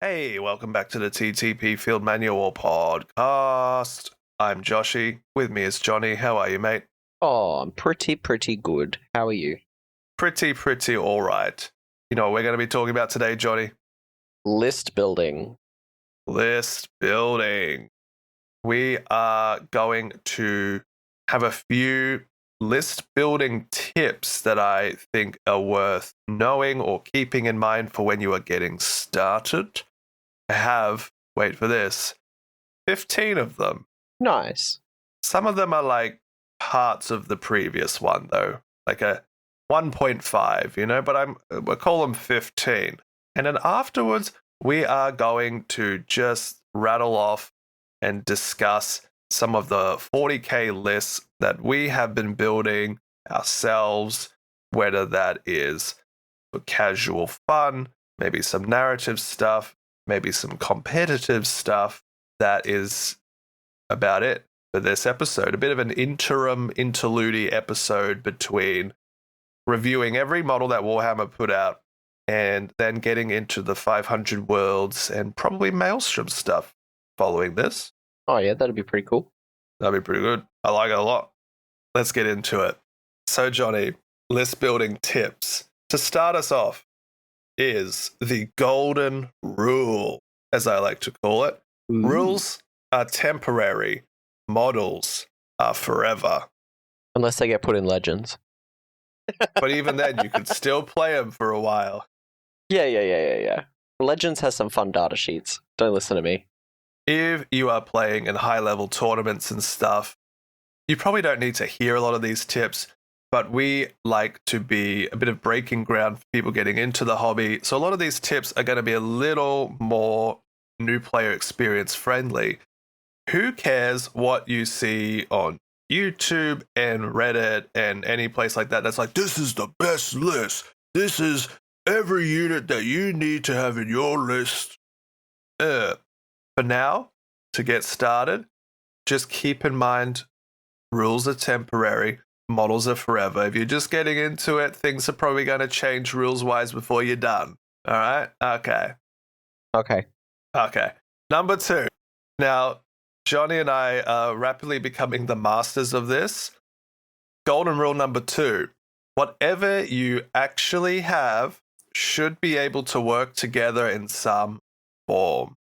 Hey, welcome back to the TTP Field Manual podcast. I'm Joshy. With me is Jonny. How are you, mate? Oh, I'm pretty good. How are you? Pretty all right. You know what we're going to be talking about today, Jonny? List building. List building. We are going to have a few list building tips that I think are worth knowing or keeping in mind for when you are getting started. I have, wait for this, 15 of them. Nice. Some of them are like parts of the previous one, though, like a 1.5, but we'll call them 15. And then afterwards, we are going to just rattle off and discuss some of the 40K lists that we have been building ourselves, whether that is for casual fun, maybe some narrative stuff, maybe some competitive stuff. That is about it for this episode. A bit of an interlude episode between reviewing every model that Warhammer put out and then getting into the 500 worlds and probably Maelstrom stuff following this. Oh yeah, that'd be pretty cool. That'd be pretty good. I like it a lot. Let's get into it. So, Jonny, list building tips. To start us off is the golden rule, as I like to call it. Ooh. Rules are temporary. Models are forever. Unless they get put in Legends. But even then, you could still play them for a while. Yeah. Legends has some fun data sheets. Don't listen to me. If you are playing in high-level tournaments and stuff, you probably don't need to hear a lot of these tips, but we like to be a bit of breaking ground for people getting into the hobby. So a lot of these tips are going to be a little more new player experience friendly. Who cares what you see on YouTube and Reddit and any place like that that's like, this is the best list. This is every unit that you need to have in your list. For now, to get started, just keep in mind rules are temporary, models are forever. If you're just getting into it, things are probably going to change rules-wise before you're done. All right? Okay. Number 2. Now, Jonny and I are rapidly becoming the masters of this. Golden rule number 2. Whatever you actually have should be able to work together in some form.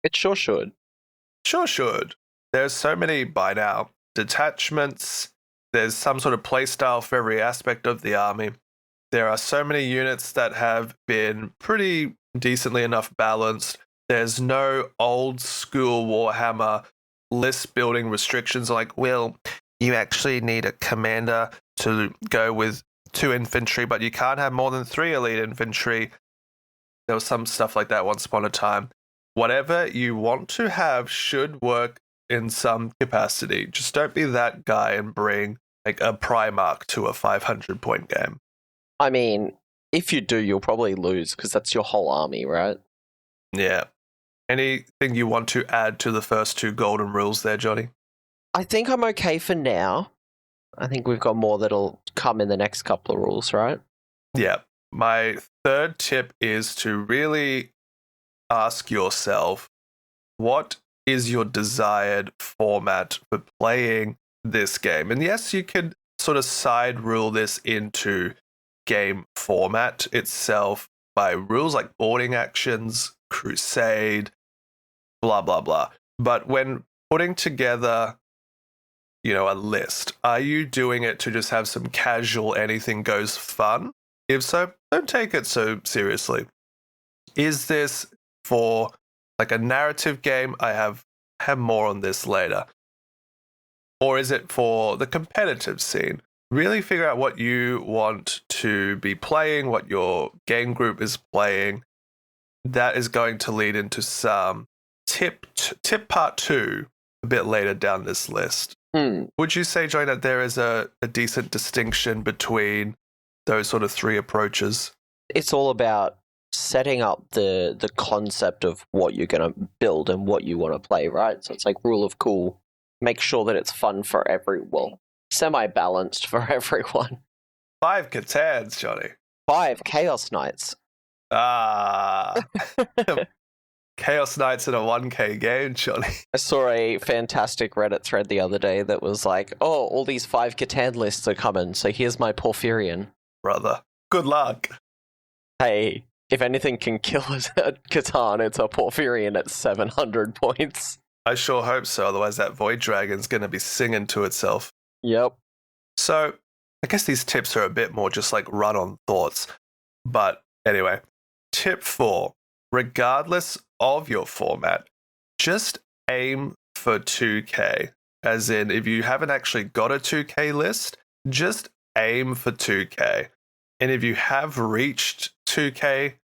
It sure should. Sure should. There's so many by now. Detachments. There's some sort of playstyle for every aspect of the army. There are so many units that have been pretty decently enough balanced. There's no old school Warhammer list building restrictions like, well, you actually need a commander to go with 2 infantry, but you can't have more than 3 elite infantry. There was some stuff like that once upon a time. Whatever you want to have should work in some capacity. Just don't be that guy and bring like a Primarch to a 500-point game. I mean, if you do, you'll probably lose because that's your whole army, right? Yeah. Anything you want to add to the first 2 golden rules there, Jonny? I think I'm okay for now. I think we've got more that'll come in the next couple of rules, right? Yeah. My third tip is to really ask yourself, what is your desired format for playing this game? And yes, you can sort of side rule this into game format itself by rules like boarding actions, crusade, blah, blah, blah. But when putting together, a list, are you doing it to just have some casual anything goes fun? If so, don't take it so seriously. Is this for like a narrative game? I have more on this later. Or is it for the competitive scene? Really figure out what you want to be playing, what your game group is playing. That is going to lead into some tip part 2 a bit later down this list. Would you say, Joy, that there is a decent distinction between those sort of 3 approaches? It's all about setting up the concept of what you're going to build and what you want to play, right? So it's like rule of cool. Make sure that it's fun for everyone. Semi-balanced for everyone. 5 Catans, Jonny. 5 Chaos Knights. Chaos Knights in a 1K game, Johnny. I saw a fantastic Reddit thread the other day that was like, oh, all these 5 Catan lists are coming, so here's my Porphyrion. Brother, good luck. Hey, if anything can kill a Catan, it's a Porphyrion at 700 points. I sure hope so, otherwise that Void Dragon's going to be singing to itself. Yep. So, I guess these tips are a bit more just like run-on thoughts. But anyway, tip 4. Regardless of your format, just aim for 2K. As in, if you haven't actually got a 2K list, just aim for 2K. And if you have reached 2K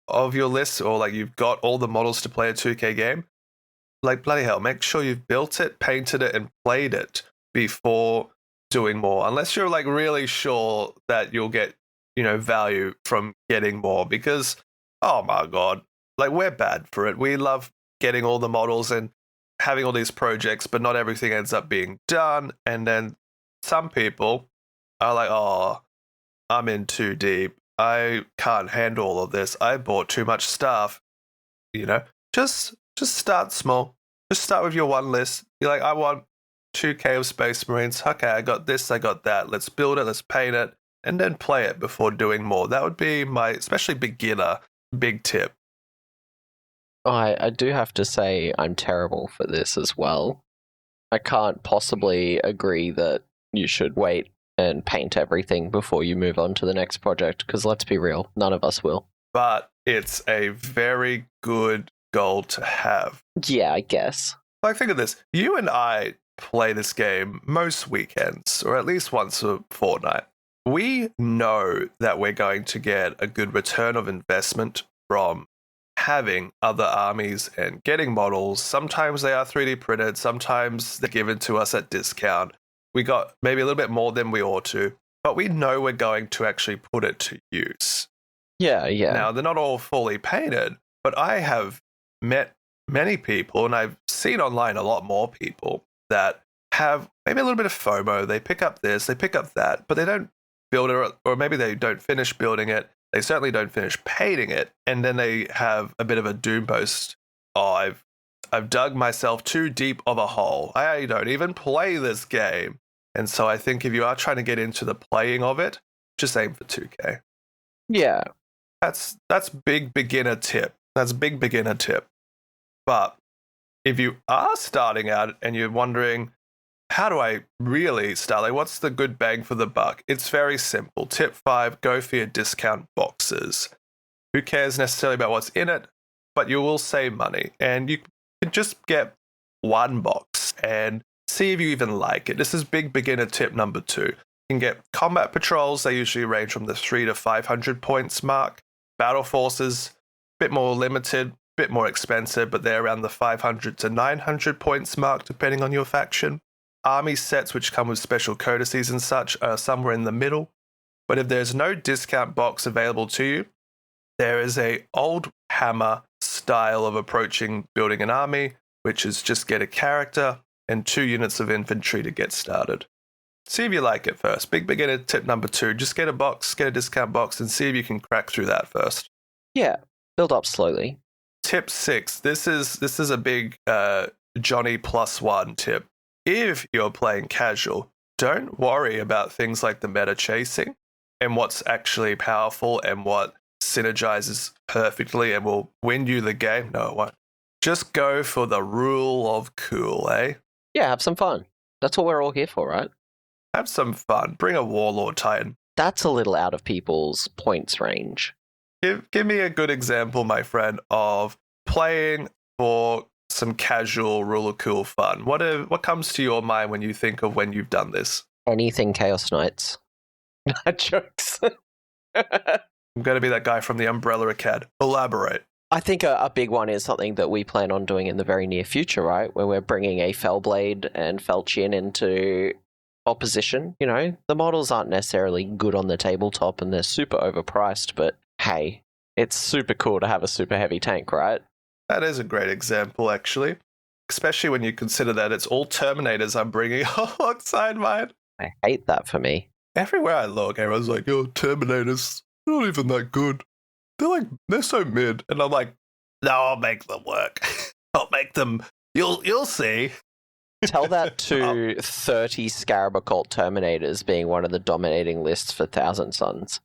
of your list, or like you've got all the models to play a 2K game, like bloody hell, make sure you've built it, painted it, and played it before doing more. Unless you're like really sure that you'll get, value from getting more, because oh my god, like we're bad for it. We love getting all the models and having all these projects, but not everything ends up being done. And then some people are like, oh, I'm in too deep. I can't handle all of this. I bought too much stuff. Just start small. Just start with your one list. You're like, I want 2K of Space Marines. Okay, I got this, I got that. Let's build it, let's paint it, and then play it before doing more. That would be my, especially beginner, big tip. I do have to say I'm terrible for this as well. I can't possibly agree that you should wait and paint everything before you move on to the next project, because let's be real, none of us will. But it's a very good goal to have. Yeah, I guess. Like, think of this. You and I play this game most weekends, or at least once a fortnight. We know that we're going to get a good return of investment from having other armies and getting models. Sometimes they are 3D printed, sometimes they're given to us at discount. We got maybe a little bit more than we ought to, but we know we're going to actually put it to use. Yeah. Now, they're not all fully painted, but I have met many people, and I've seen online a lot more people that have maybe a little bit of FOMO. They pick up this, they pick up that, but they don't build it, or maybe they don't finish building it. They certainly don't finish painting it, and then they have a bit of a doom boast. Oh, I've dug myself too deep of a hole. I don't even play this game. And so I think if you are trying to get into the playing of it, just aim for 2K. Yeah. That's big beginner tip. That's big beginner tip. But if you are starting out and you're wondering, how do I really start? Like, what's the good bang for the buck? It's very simple. Tip 5, go for your discount boxes. Who cares necessarily about what's in it, but you will save money. And you can just get one box and see if you even like it. This is big beginner tip number 2. You can get combat patrols. They usually range from the 300 to 500 points mark. Battle forces, a bit more limited, bit more expensive, but they're around the 500 to 900 points mark, depending on your faction. Army sets, which come with special courtesies and such, are somewhere in the middle. But if there's no discount box available to you, there is a old hammer style of approaching building an army, which is just get a character and 2 units of infantry to get started. See if you like it first. Big beginner tip number 2, just get a box, get a discount box, and see if you can crack through that first. Yeah, build up slowly. Tip 6, this is a big Johnny +1 tip. If you're playing casual, don't worry about things like the meta chasing and what's actually powerful and what synergizes perfectly and will win you the game. No, it won't. Just go for the rule of cool, eh? Yeah, have some fun. That's what we're all here for, right? Have some fun. Bring a Warlord Titan. That's a little out of people's points range. Give me a good example, my friend, of playing for some casual rule of cool fun. What comes to your mind when you think of when you've done this? Anything Chaos Knights. Jokes. I'm going to be that guy from the Umbrella Acad. Elaborate. I think a big one is something that we plan on doing in the very near future, right? Where we're bringing a Fellblade and Felchian into opposition. The models aren't necessarily good on the tabletop and they're super overpriced, but hey, it's super cool to have a super heavy tank, right? That is a great example, actually. Especially when you consider that it's all Terminators I'm bringing alongside mine. I hate that for me. Everywhere I look, everyone's like, Terminators, they're not even that good. They're so mid. And I'm like, No, I'll make them work. I'll make them. You'll see. Tell that to 30 Scarab Occult Terminators being one of the dominating lists for Thousand Suns.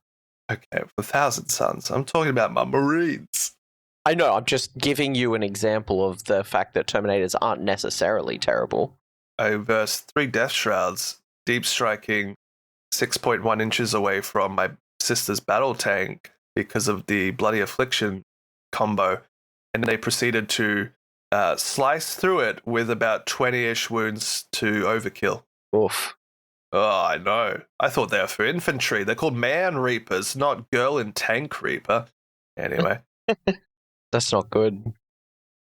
Okay, for Thousand Suns, I'm talking about my Marines. I know, I'm just giving you an example of the fact that Terminators aren't necessarily terrible. I versed 3 Death Shrouds, deep striking 6.1 inches away from my sister's battle tank because of the Bloody Affliction combo, and they proceeded to slice through it with about 20-ish wounds to overkill. Oof. Oh, I know. I thought they were for infantry. They're called Man Reapers, not Girl in Tank Reaper. Anyway. That's not good.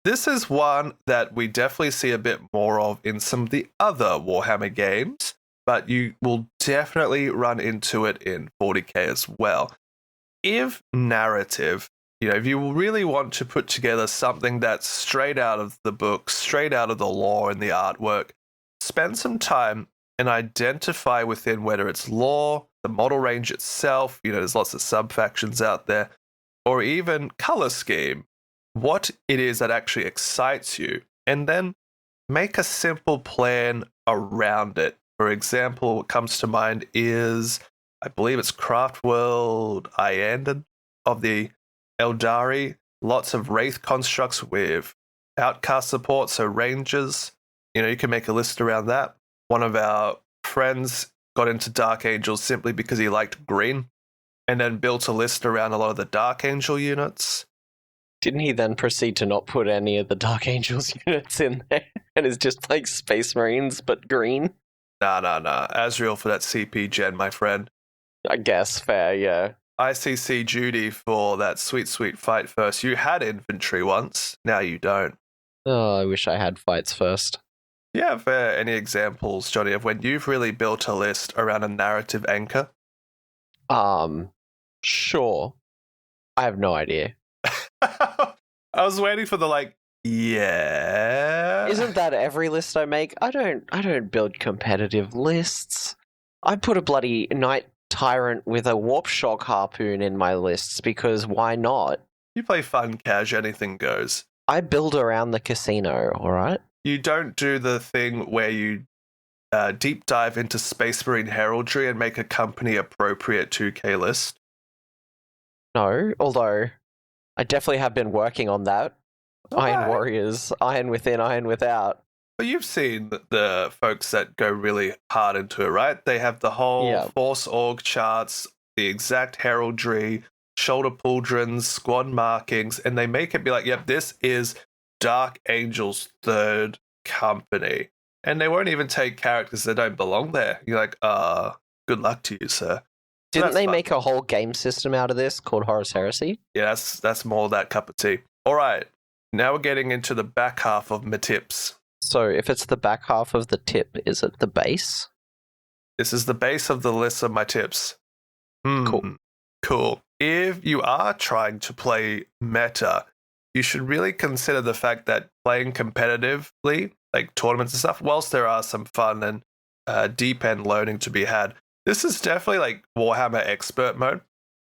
This is one that we definitely see a bit more of in some of the other Warhammer games, but you will definitely run into it in 40k as well. If narrative, if you really want to put together something that's straight out of the book, straight out of the lore and the artwork, spend some time and identify within whether it's lore, the model range itself, there's lots of sub-factions out there, or even color scheme, what it is that actually excites you, and then make a simple plan around it. For example, what comes to mind is, I believe it's Craftworld Ianden of the Eldari, lots of Wraith constructs with outcast support, so rangers. You can make a list around that. One of our friends got into Dark Angels simply because he liked green, and then built a list around a lot of the Dark Angel units. Didn't he then proceed to not put any of the Dark Angels units in there, and is just like Space Marines, but green? Nah. Azrael for that CP gen, my friend. I guess, fair, yeah. ICC duty for that sweet fight first. You had infantry once, now you don't. Oh, I wish I had fights first. Yeah, fair. Any examples, Johnny, of when you've really built a list around a narrative anchor? Sure. I have no idea. I was waiting for the yeah. Isn't that every list I make? I don't build competitive lists. I put a bloody Knight Tyrant with a Warp Shock Harpoon in my lists because why not? You play fun cash, anything goes. I build around the casino, alright? You don't do the thing where you deep dive into Space Marine heraldry and make a company appropriate 2K list. No, although I definitely have been working on that. Iron Warriors, Iron Within, Iron Without. But you've seen the folks that go really hard into it, right? They have the whole Force org charts, the exact heraldry, shoulder pauldrons, squad markings, and they make it be like, yep, this is Dark Angel's 3rd company. And they won't even take characters that don't belong there. You're like, good luck to you, sir. Didn't they make a whole game system out of this called Horus Heresy? Yeah, that's more that cup of tea. All right, now we're getting into the back half of my tips. So if it's the back half of the tip, is it the base? This is the base of the list of my tips. Cool. If you are trying to play meta, you should really consider the fact that playing competitively, like tournaments and stuff, whilst there are some fun and deep end learning to be had, this is definitely like Warhammer expert mode.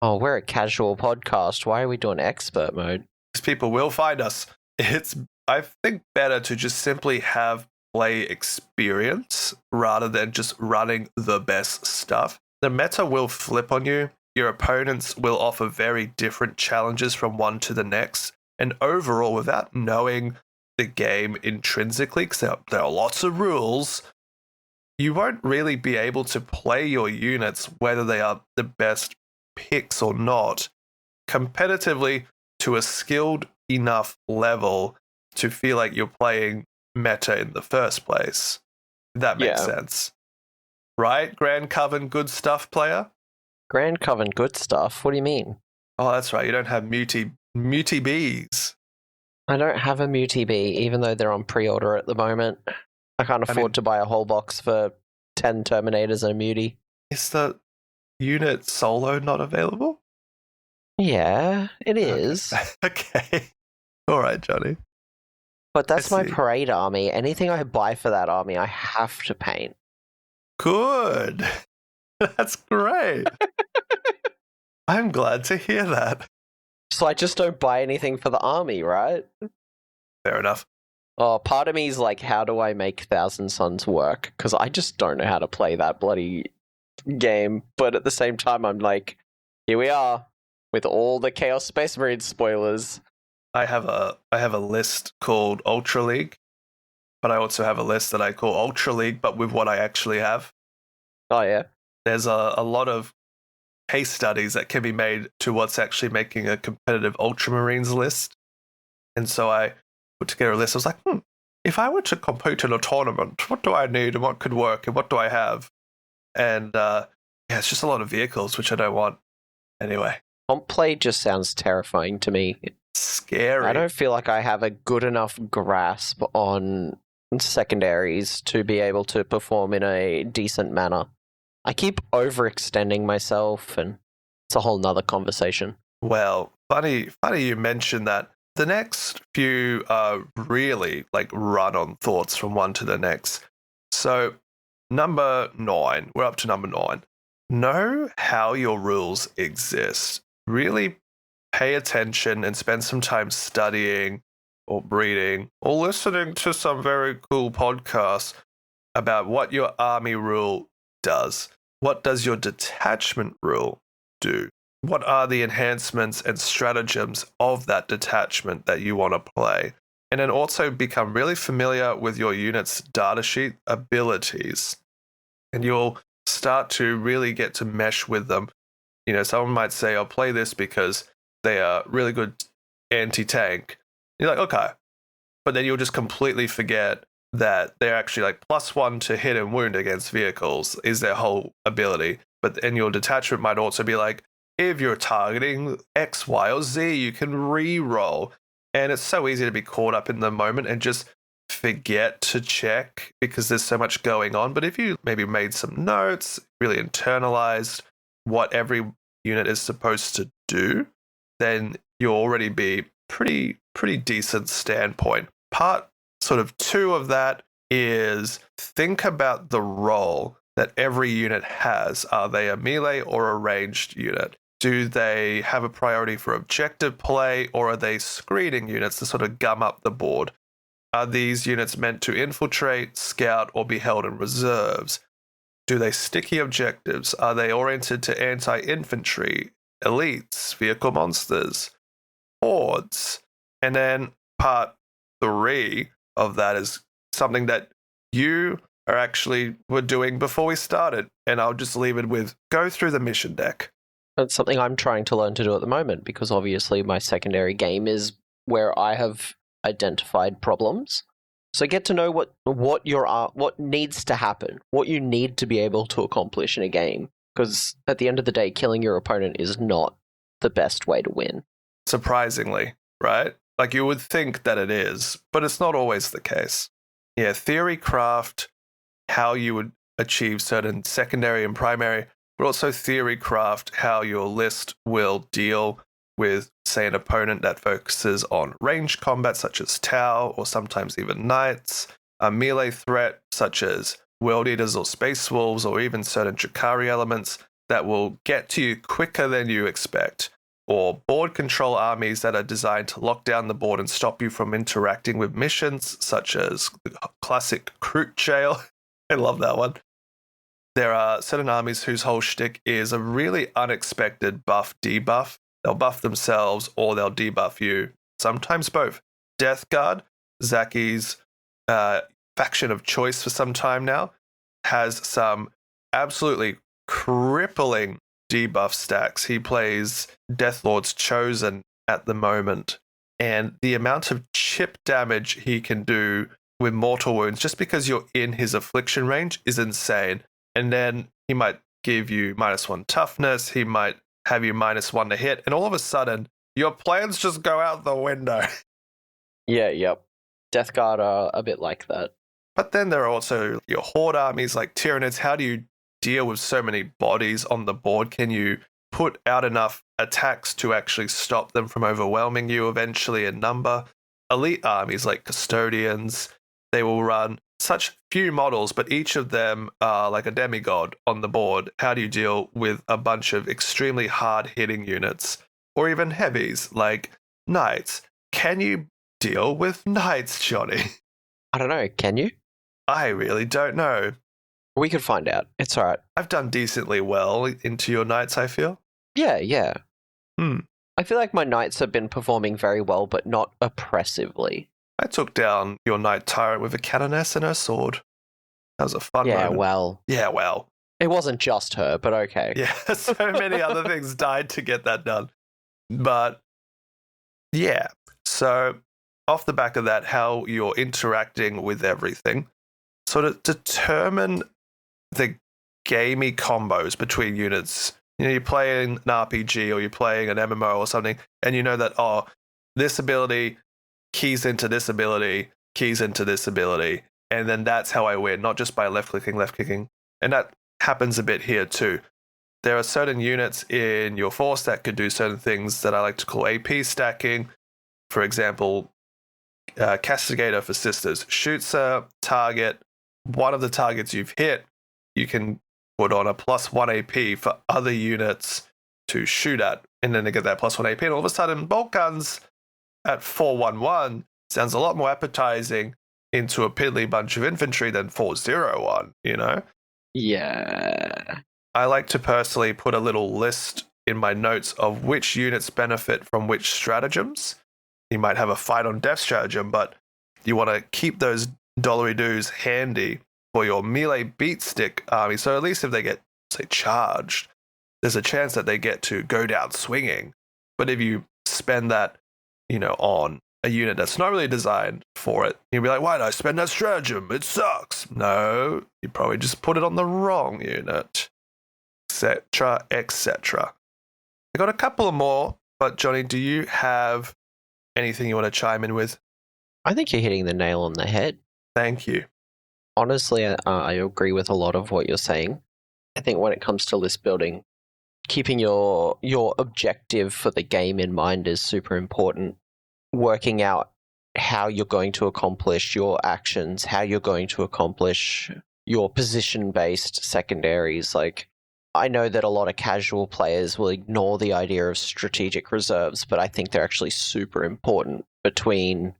Oh, we're a casual podcast. Why are we doing expert mode? Because people will find us. It's, I think, better to just simply have play experience rather than just running the best stuff. The meta will flip on you. Your opponents will offer very different challenges from one to the next. And overall, without knowing the game intrinsically, because there are lots of rules, you won't really be able to play your units, whether they are the best picks or not, competitively to a skilled enough level to feel like you're playing meta in the first place. If that makes sense. Right, Grand Coven good stuff player? Grand Coven good stuff? What do you mean? Oh, that's right. You don't have Muti Bees. I don't have a Muti Bee, even though they're on pre-order at the moment. I can't afford to buy a whole box for 10 Terminators and a Muti. Is the unit solo not available? Yeah, it is. Okay. All right, Johnny. But that's my parade army. Anything I buy for that army, I have to paint. Good. That's great. I'm glad to hear that. So I just don't buy anything for the army, right? Fair enough. Oh, part of me is like, how do I make Thousand Suns work? Because I just don't know how to play that bloody game. But at the same time, I'm like, here we are with all the Chaos Space Marine spoilers. I have a list called Ultra League, but I also have a list that I call Ultra League, but with what I actually have. Oh yeah, There's a lot of case studies that can be made to what's actually making a competitive Ultramarines list. And so I put together a list. I was like, if I were to compete in a tournament, what do I need and what could work and what do I have? And yeah, it's just a lot of vehicles, which I don't want. Anyway. comp play just sounds terrifying to me. Scary. I don't feel like I have a good enough grasp on secondaries to be able to perform in a decent manner. I keep overextending myself, and it's a whole nother conversation. Well, funny you mentioned that. The next few are really like run-on thoughts from one to the next. So, number 9. We're up to number 9. Know how your rules exist. Really pay attention and spend some time studying or reading or listening to some very cool podcasts about what your army rule does. What does your detachment rule do? What are the enhancements and stratagems of that detachment that you want to play? And then also become really familiar with your unit's datasheet abilities. And you'll start to really get to mesh with them. You know, someone might say, I'll play this because they are really good anti-tank. You're like, okay. But then you'll just completely forget that they're actually like +1 to hit and wound against vehicles is their whole ability. But then your detachment might also be like, if you're targeting X, Y, or Z, you can re-roll. And it's so easy to be caught up in the moment and just forget to check because there's so much going on. But if you maybe made some notes, really internalized what every unit is supposed to do, then you'll already be pretty decent standpoint. Part sort of 2 of that is think about the role that every unit has. Are they a melee or a ranged unit? Do they have a priority for objective play, or are they screening units to sort of gum up the board? Are these units meant to infiltrate, scout, or be held in reserves? Do they sticky objectives? Are they oriented to anti-infantry, elites, vehicle monsters, hordes? And then part 3 of that is something that you were doing before we started. And I'll just leave it with go through the mission deck. That's something I'm trying to learn to do at the moment, because obviously my secondary game is where I have identified problems. So get to know what needs to happen, what you need to be able to accomplish in a game. Because at the end of the day, killing your opponent is not the best way to win. Surprisingly, right? Like you would think that it is, but it's not always the case. Yeah, Theorycraft, how you would achieve certain secondary and primary, but also Theorycraft, how your list will deal with, say, an opponent that focuses on ranged combat, such as Tau, or sometimes even Knights, a melee threat, such as World Eaters or Space Wolves, or even certain Drakari elements that will get to you quicker than you expect, or board control armies that are designed to lock down the board and stop you from interacting with missions, such as the classic Kroot Jail. I love that one. There are certain armies whose whole shtick is a really unexpected buff-debuff. They'll buff themselves or they'll debuff you, sometimes both. Death Guard, Zaki's faction of choice for some time now, has some absolutely crippling debuff stacks. He plays Deathlord's Chosen at the moment, and the amount of chip damage he can do with mortal wounds just because you're in his affliction range is insane. And then he might give you -1 toughness, he might have you -1 to hit, and all of a sudden, your plans just go out the window. Yep. Death Guard are a bit like that. But then there are also your horde armies like Tyranids. How do you deal with so many bodies on the board? Can you put out enough attacks to actually stop them from overwhelming you eventually in number? Elite armies like Custodians, they will run such few models, but each of them are like a demigod on the board. How do you deal with a bunch of extremely hard-hitting units? or even heavies like knights. Can you deal with knights, Johnny? I don't know. Can you? I really don't know. We could find out. It's all right. I've done decently well into your knights, I feel. Yeah. Hmm. I feel like my knights have been performing very well, but not oppressively. I took down your knight tyrant with a canoness and her sword. That was a fun moment. Yeah, well. It wasn't just her, but okay. Yeah, so many other things died to get that done. But yeah, so off the back of that, how you're interacting with everything. So to determine the gamey combos between units, you're playing an RPG or you're playing an MMO or something, and you know that, this ability keys into this ability, keys into this ability, and then that's how I win, not just by left clicking. And that happens a bit here too. There are certain units in your force that could do certain things that I like to call AP stacking. For example, Castigator for Sisters shoots a target. One of the targets you've hit, you can put on a +1 AP for other units to shoot at, and then they get that +1 AP. And all of a sudden, bolt guns at 411 sounds a lot more appetizing into a piddly bunch of infantry than 401, you know? Yeah. I like to personally put a little list in my notes of which units benefit from which stratagems. You might have a fight on death stratagem, but you want to keep those dollary doos handy for your melee beat stick army. So at least if they get, say, charged, there's a chance that they get to go down swinging. But if you spend that, on a unit that's not really designed for it, you'll be like, why did I spend that stratagem? It sucks. No, you probably just put it on the wrong unit, etc., etc. I got a couple more, but Johnny, do you have anything you want to chime in with? I think you're hitting the nail on the head. Thank you. Honestly, I agree with a lot of what you're saying. I think when it comes to list building, keeping your objective for the game in mind is super important. Working out how you're going to accomplish your actions, how you're going to accomplish your position-based secondaries. Like, I know that a lot of casual players will ignore the idea of strategic reserves, but I think they're actually super important. Between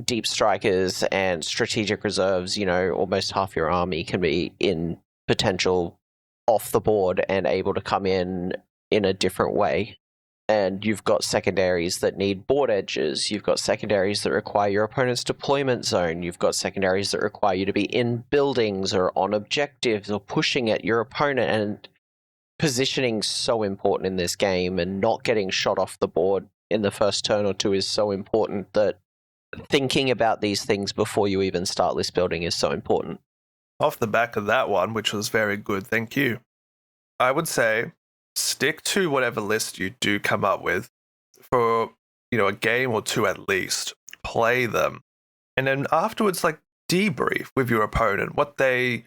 deep strikers and strategic reserves, almost half your army can be in potential off the board and able to come in a different way. And you've got secondaries that need board edges. You've got secondaries that require your opponent's deployment zone. You've got secondaries that require you to be in buildings or on objectives or pushing at your opponent. And positioning's so important in this game, and not getting shot off the board in the first turn or two is so important that thinking about these things before you even start list building is so important. Off the back of that one, which was very good, thank you, I would say stick to whatever list you do come up with for, a game or two at least. Play them. And then afterwards, debrief with your opponent what they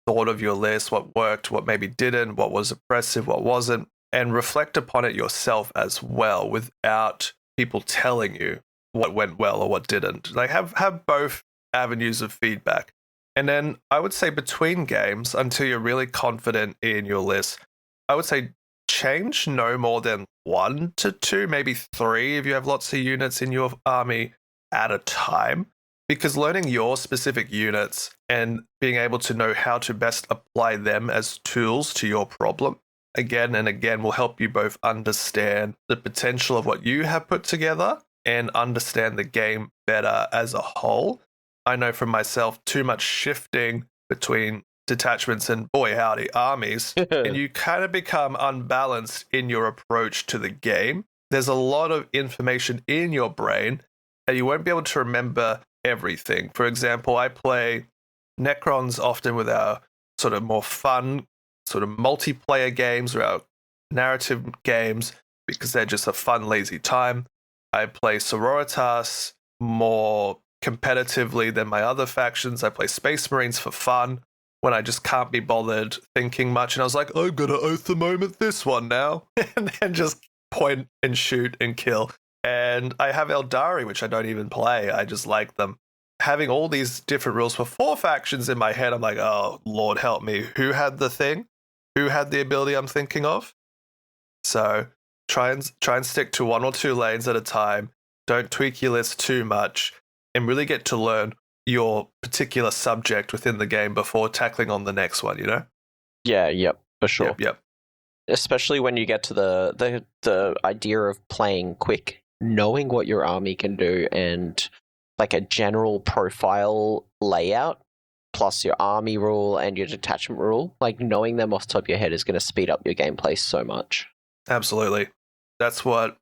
thought of your list, what worked, what maybe didn't, what was oppressive, what wasn't, and reflect upon it yourself as well without people telling you what went well or what didn't. Have both avenues of feedback. And then I would say between games, until you're really confident in your list, I would say change no more than 1 to 2, maybe 3 if you have lots of units in your army at a time. Because learning your specific units and being able to know how to best apply them as tools to your problem again and again will help you both understand the potential of what you have put together and understand the game better as a whole. I know from myself, too much shifting between detachments and, boy howdy, armies, and you kind of become unbalanced in your approach to the game. There's a lot of information in your brain and you won't be able to remember everything. For example, I play Necrons often with our sort of more fun sort of multiplayer games or our narrative games because they're just a fun, lazy time. I play Sororitas more competitively than my other factions. I play Space Marines for fun when I just can't be bothered thinking much. And I was like, I'm going to oath the moment this one now. And then just point and shoot and kill. And I have Eldari, which I don't even play. I just like them. Having all these different rules for 4 factions in my head, I'm like, oh, Lord help me. Who had the thing? Who had the ability I'm thinking of? So Try and stick to 1 or 2 lanes at a time. Don't tweak your list too much, and really get to learn your particular subject within the game before tackling on the next one. You know? Yeah, yep, for sure. Yep. Especially when you get to the idea of playing quick, knowing what your army can do and like a general profile layout, plus your army rule and your detachment rule, like knowing them off the top of your head is going to speed up your gameplay so much. Absolutely. That's what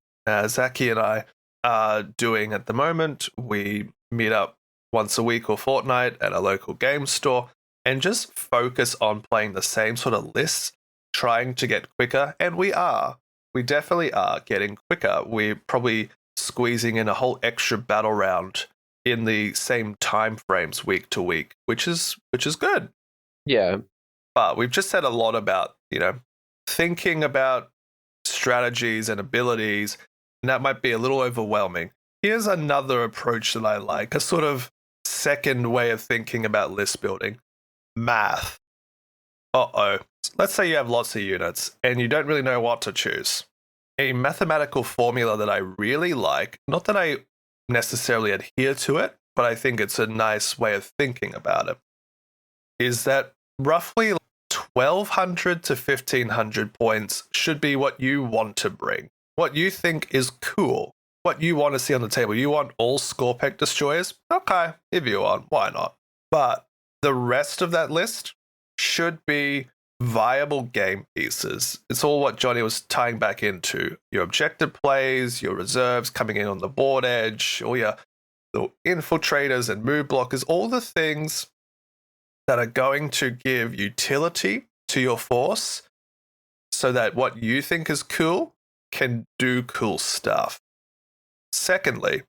Zaki and I are doing at the moment. We meet up once a week or fortnight at a local game store and just focus on playing the same sort of lists, trying to get quicker. And we are. We definitely are getting quicker. We're probably squeezing in a whole extra battle round in the same time frames week to week, which is good. Yeah. But we've just said a lot about, thinking about strategies and abilities, and that might be a little overwhelming. Here's another approach that I like, a sort of second way of thinking about list building. Math. Let's say you have lots of units and you don't really know what to choose. A mathematical formula that I really like, not that I necessarily adhere to it, but I think it's a nice way of thinking about it, is that roughly 1,200 to 1,500 points should be what you want to bring, what you think is cool, what you want to see on the table. You want all Scorpec destroyers? Okay, if you want, why not? But the rest of that list should be viable game pieces. It's all what Johnny was tying back into. Your objective plays, your reserves coming in on the board edge, all the infiltrators and move blockers, all the things that are going to give utility to your force so that what you think is cool can do cool stuff. Secondly,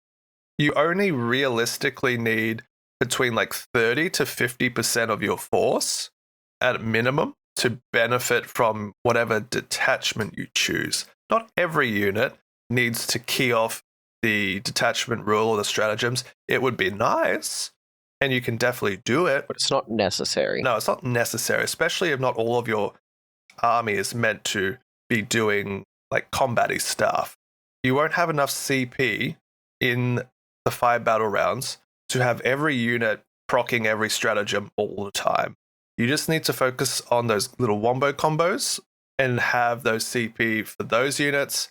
you only realistically need between 30 to 50% of your force at minimum to benefit from whatever detachment you choose. Not every unit needs to key off the detachment rule or the stratagems. It would be nice, and you can definitely do it. But it's not necessary. No, it's not necessary, especially if not all of your army is meant to be doing combat-y stuff. You won't have enough CP in the 5 battle rounds to have every unit proccing every stratagem all the time. You just need to focus on those little wombo combos and have those CP for those units.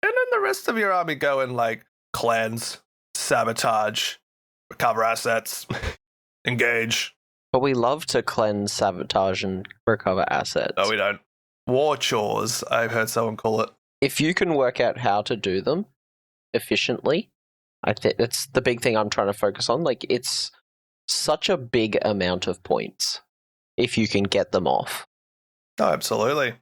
And then the rest of your army go in cleanse, sabotage, recover assets, engage. But we love to cleanse, sabotage, and recover assets. No, we don't. War chores, I've heard someone call it. If you can work out how to do them efficiently, I think that's the big thing I'm trying to focus on. It's such a big amount of points if you can get them off. Oh, absolutely.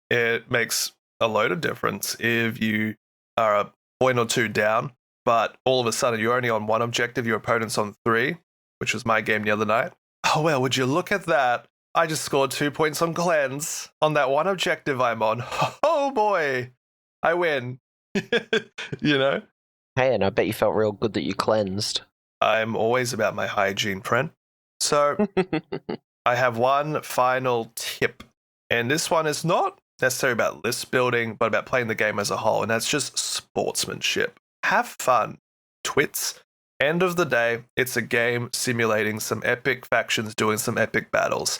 It makes a load of difference if you are a point or two down, but all of a sudden you're only on 1 objective, your opponent's on 3, which was my game the other night. Oh, well, would you look at that? I just scored 2 points on cleanse on that 1 objective I'm on. Oh, boy. I win. Hey, and I bet you felt real good that you cleansed. I'm always about my hygiene, friend. So I have one final tip, and this one is not necessarily about list building, but about playing the game as a whole, and that's just sportsmanship. Have fun, twits. End of the day, it's a game simulating some epic factions doing some epic battles.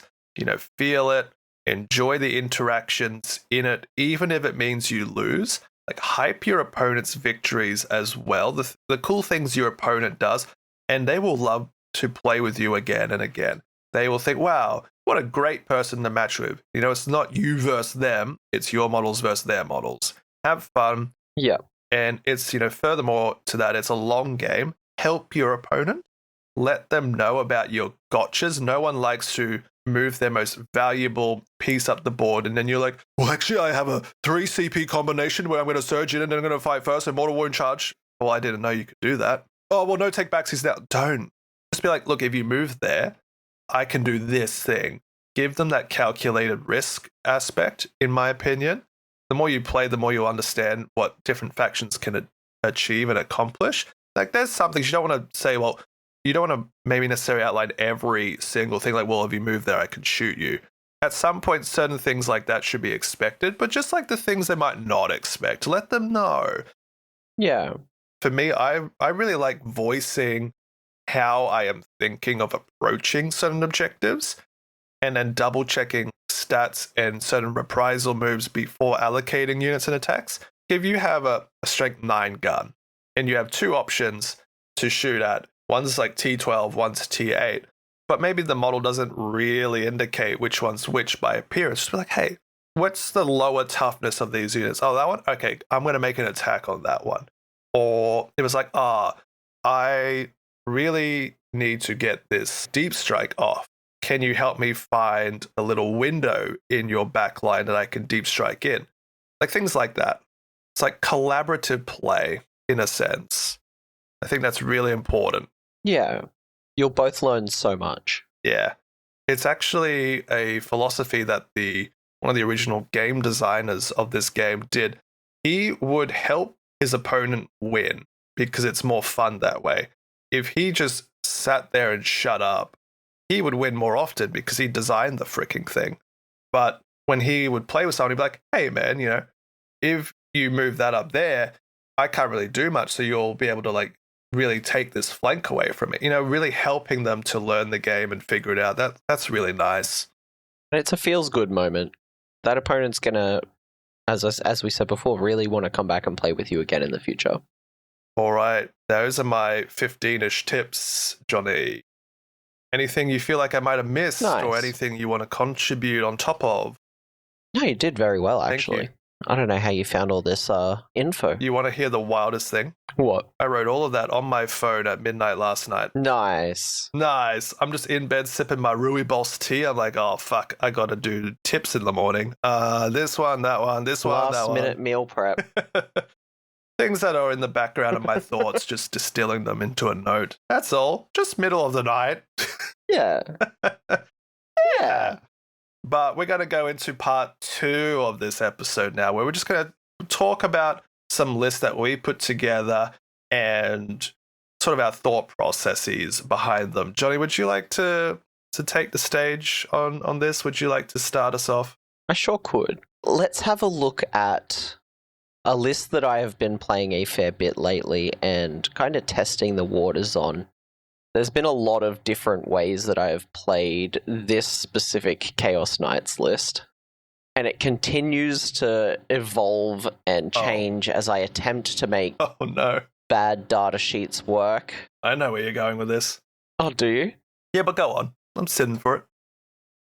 Feel it, enjoy the interactions in it, even if it means you lose. Hype your opponent's victories as well, the cool things your opponent does, and they will love to play with you again and again. They will think, wow, what a great person to match with. It's not you versus them, it's your models versus their models. Have fun. Yeah. And it's, furthermore to that, it's a long game. Help your opponent. Let them know about your gotchas. No one likes to move their most valuable piece up the board, and then you're like, well, actually, I have a 3 CP combination where I'm going to surge in and then I'm going to fight first and mortal wound charge. Well, I didn't know you could do that. Oh, well, no take backsies now. Don't. Just be like, look, if you move there, I can do this thing. Give them that calculated risk aspect, in my opinion. The more you play, the more you understand what different factions can achieve and accomplish. There's some things you don't want to say, well, you don't want to maybe necessarily outline every single thing. Well, if you move there, I can shoot you. at some point, certain things like that should be expected, but just like the things they might not expect, let them know. Yeah. For me, I really like voicing how I am thinking of approaching certain objectives and then double checking stats and certain reprisal moves before allocating units and attacks. If you have a strength 9 gun and you have two options to shoot at, one's like T12, one's T8, but maybe the model doesn't really indicate which one's which by appearance. Just be like, hey, what's the lower toughness of these units? Oh, that one? Okay, I'm going to make an attack on that one. Or it was like, I really need to get this deep strike off. Can you help me find a little window in your backline that I can deep strike in? Like things like that. It's like collaborative play in a sense. I think that's really important. Yeah. You'll both learn so much. Yeah. It's actually a philosophy that one of the original game designers of this game did. He would help his opponent win because it's more fun that way. If he just sat there and shut up, he would win more often because he designed the freaking thing. But when he would play with someone, he'd be like, hey, man, if you move that up there, I can't really do much. So you'll be able to like really take this flank away from it, really helping them to learn the game and figure it out. That's really nice. And it's a feels good moment. That opponent's going to, as we said before, really want to come back and play with you again in the future. All right. Those are my 15-ish tips, Jonny. Anything you feel like I might have missed or anything you want to contribute on top of? No, you did very well, actually. I don't know how you found all this info. You want to hear the wildest thing? What? I wrote all of that on my phone at midnight last night. Nice. I'm just in bed sipping my Rooibos tea. I'm like, oh, fuck, I got to do tips in the morning. This one, that one, this one, that one. Last minute meal prep. Things that are in the background of my thoughts, just distilling them into a note. That's all. Just middle of the night. Yeah. Yeah. But we're going to go into part 2 of this episode now, where we're just going to talk about some lists that we put together and sort of our thought processes behind them. Jonny, would you like to take the stage on this? Would you like to start us off? I sure could. Let's have a look at a list that I have been playing a fair bit lately and kind of testing the waters on. There's been a lot of different ways that I have played this specific Chaos Knights list, and it continues to evolve and change as I attempt to make bad data sheets work. I know where you're going with this. Oh, do you? Yeah, but go on. I'm sitting for it.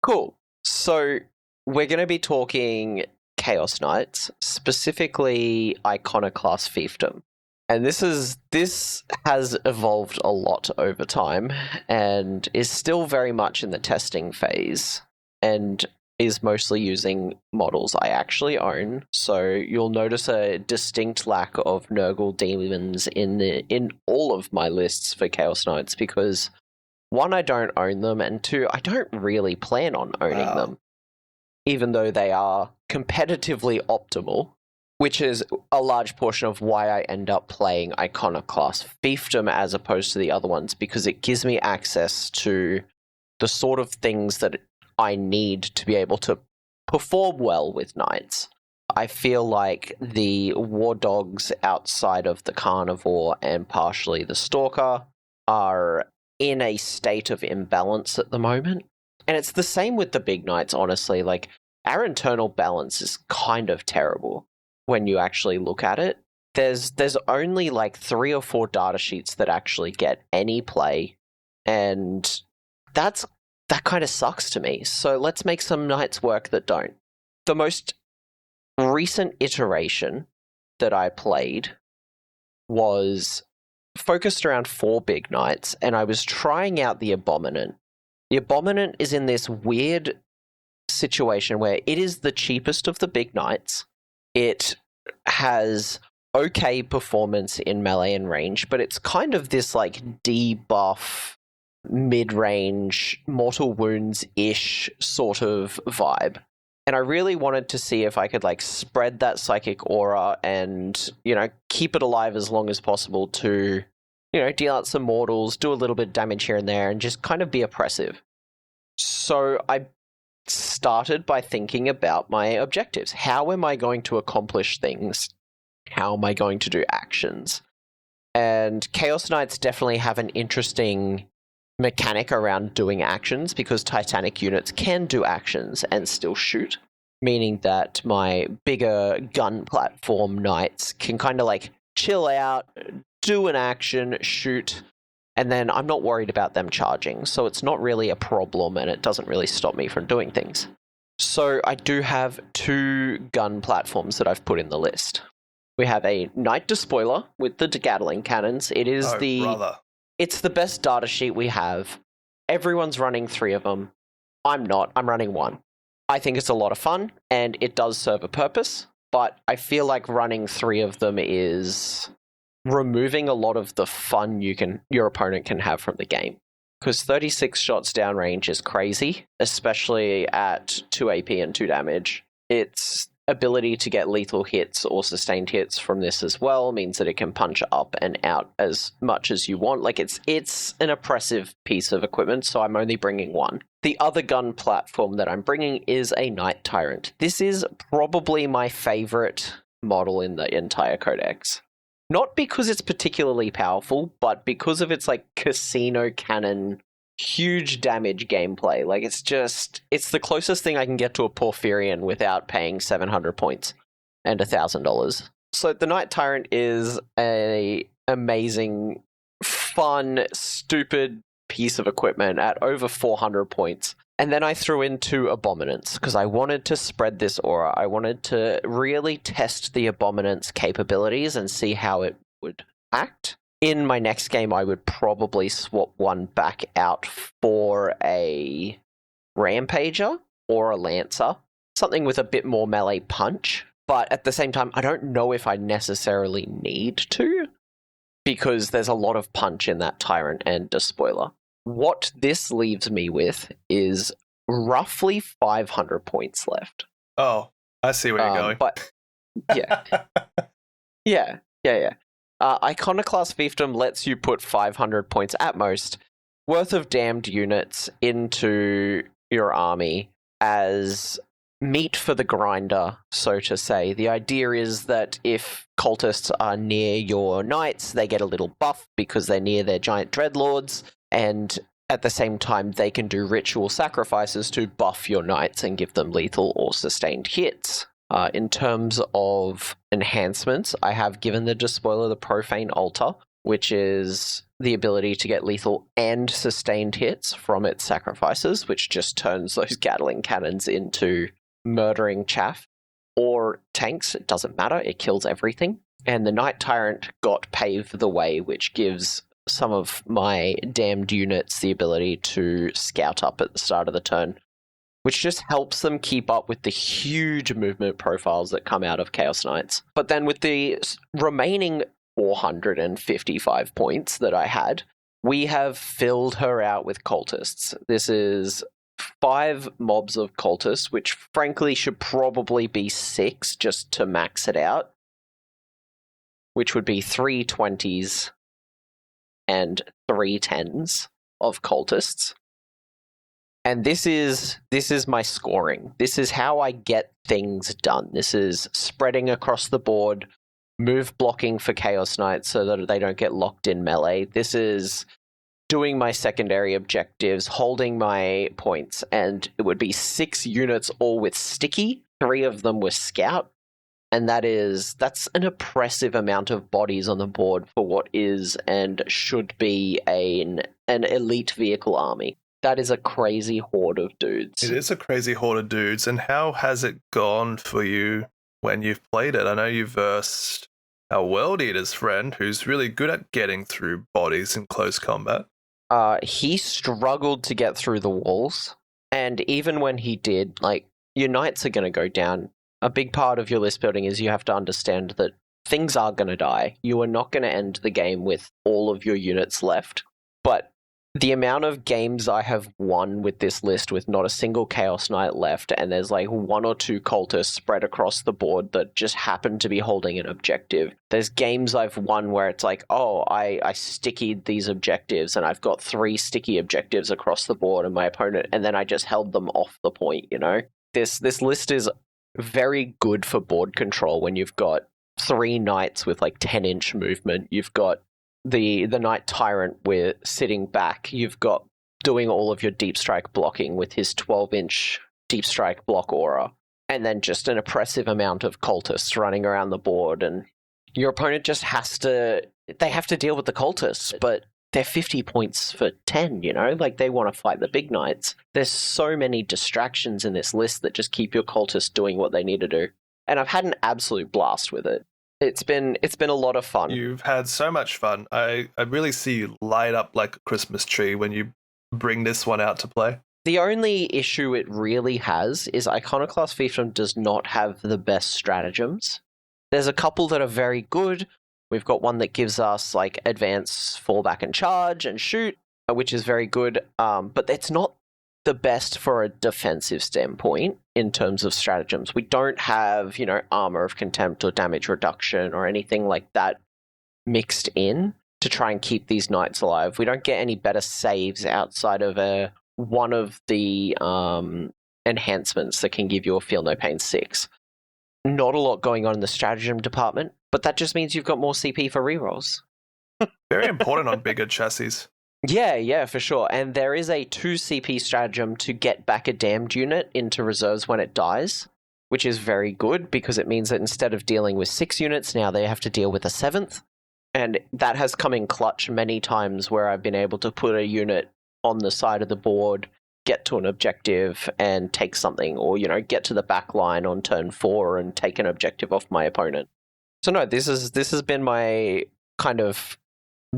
Cool. So we're going to be talking Chaos Knights, specifically Iconoclast Fiefdom. And this has evolved a lot over time and is still very much in the testing phase and is mostly using models I actually own. So you'll notice a distinct lack of Nurgle demons in all of my lists for Chaos Knights because 1, I don't own them, and 2, I don't really plan on owning them, even though they are competitively optimal. Which is a large portion of why I end up playing Iconoclast Fiefdom as opposed to the other ones, because it gives me access to the sort of things that I need to be able to perform well with knights. I feel like the war dogs outside of the carnivore and partially the stalker are in a state of imbalance at the moment. And it's the same with the big knights, honestly. Like, our internal balance is kind of terrible. When you actually look at it, there's only like 3 or 4 data sheets that actually get any play, and that kind of sucks to me. So let's make some knights work that don't. The most recent iteration that I played was focused around 4 big knights, and I was trying out the Abominant. The Abominant is in this weird situation where it is the cheapest of the big knights. It has okay performance in melee and range, but it's kind of this like debuff, mid-range, mortal wounds-ish sort of vibe. And I really wanted to see if I could like spread that psychic aura and, keep it alive as long as possible to, deal out some mortals, do a little bit of damage here and there, and just kind of be oppressive. So I started by thinking about my objectives. How am I going to accomplish things? How am I going to do actions? And Chaos Knights definitely have an interesting mechanic around doing actions, because Titanic units can do actions and still shoot, meaning that my bigger gun platform knights can kind of like chill out, do an action, shoot, and then I'm not worried about them charging. So it's not really a problem, and it doesn't really stop me from doing things. So I do have 2 gun platforms that I've put in the list. We have a Knight Despoiler with the Gatling cannons. It is It's the best data sheet we have. Everyone's running 3 of them. I'm not. I'm running 1. I think it's a lot of fun, and it does serve a purpose, but I feel like running 3 of them is removing a lot of the fun your opponent can have from the game. Because 36 shots downrange is crazy, especially at 2 AP and 2 damage. Its ability to get lethal hits or sustained hits from this as well means that it can punch up and out as much as you want. Like, it's an oppressive piece of equipment, so I'm only bringing 1. The other gun platform that I'm bringing is a Knight Tyrant. This is probably my favorite model in the entire codex. Not because it's particularly powerful, but because of its like casino cannon, huge damage gameplay. Like, it's the closest thing I can get to a Porphyrion without paying 700 points and $1,000. So the Knight Tyrant is a amazing, fun, stupid piece of equipment at over 400 points. And then I threw in 2 Abominants because I wanted to spread this aura. I wanted to really test the Abominant's capabilities and see how it would act. In my next game, I would probably swap one back out for a Rampager or a Lancer, something with a bit more melee punch. But at the same time, I don't know if I necessarily need to, because there's a lot of punch in that Tyrant and Despoiler. What this leaves me with is roughly 500 points left. Oh, I see where you're going. But yeah. Yeah. Iconoclast Fiefdom lets you put 500 points at most worth of damned units into your army as meat for the grinder, so to say. The idea is that if cultists are near your knights, they get a little buff because they're near their giant dreadlords, and at the same time they can do ritual sacrifices to buff your knights and give them lethal or sustained hits. In terms of enhancements, I have given the Despoiler the Profane Altar, which is the ability to get lethal and sustained hits from its sacrifices, which just turns those Gatling cannons into murdering chaff. Or tanks, it doesn't matter, it kills everything. And the Knight Tyrant got Pave the Way, which gives some of my damned units the ability to scout up at the start of the turn, which just helps them keep up with the huge movement profiles that come out of Chaos Knights. But then with the remaining 455 points that I had, we have filled her out with cultists. This is 5 mobs of cultists, which frankly should probably be 6 just to max it out, which would be 3 20s and 3 10s of cultists. And this is my scoring. This is how I get things done. This is spreading across the board, move blocking for Chaos Knights so that they don't get locked in melee. This is doing my secondary objectives, holding my points, and it would be 6 units all with sticky, 3 of them with scout, and that's an oppressive amount of bodies on the board for what is and should be an elite vehicle army. That is a crazy horde of dudes. It is a crazy horde of dudes. And how has it gone for you when you've played it? I know you versed our World Eater's friend, who's really good at getting through bodies in close combat. He struggled to get through the walls. And even when he did, like, your knights are going to go down. A big part of your list building is you have to understand that things are going to die. You are not going to end the game with all of your units left. But The amount of games I have won with this list with not a single Chaos Knight left, and there's like one or two cultists spread across the board that just happen to be holding an objective. There's games I've won where it's like, oh, I stickied these objectives, and I've got 3 sticky objectives across the board, and my opponent, and then I just held them off the point, you know? This list is very good for board control when you've got 3 knights with like 10-inch movement. You've got the Knight Tyrant with sitting back. You've got doing all of your deep strike blocking with his 12-inch deep strike block aura, and then just an oppressive amount of cultists running around the board, and your opponent just have to deal with the cultists, but they're 50 points for 10, you know? Like, they want to fight the big knights. There's so many distractions in this list that just keep your cultists doing what they need to do. And I've had an absolute blast with it. It's been a lot of fun. You've had so much fun. I really see you light up like a Christmas tree when you bring this one out to play. The only issue it really has is Iconoclast Fiefdom does not have the best stratagems. There's a couple that are very good. We've got one that gives us like advance, fallback and charge and shoot, which is very good. But it's not the best for a defensive standpoint in terms of stratagems. We don't have, you know, Armor of Contempt or damage reduction or anything like that mixed in to try and keep these knights alive. We don't get any better saves outside of one of the enhancements that can give you a Feel No Pain 6. Not a lot going on in the stratagem department, but that just means you've got more CP for rerolls. Very important on bigger chassis. Yeah, for sure. And there is a 2 CP stratagem to get back a damned unit into reserves when it dies, which is very good because it means that instead of dealing with 6 units, now they have to deal with a 7th. And that has come in clutch many times where I've been able to put a unit on the side of the board, get to an objective and take something, or, you know, get to the back line on turn 4 and take an objective off my opponent. So no, this has been my kind of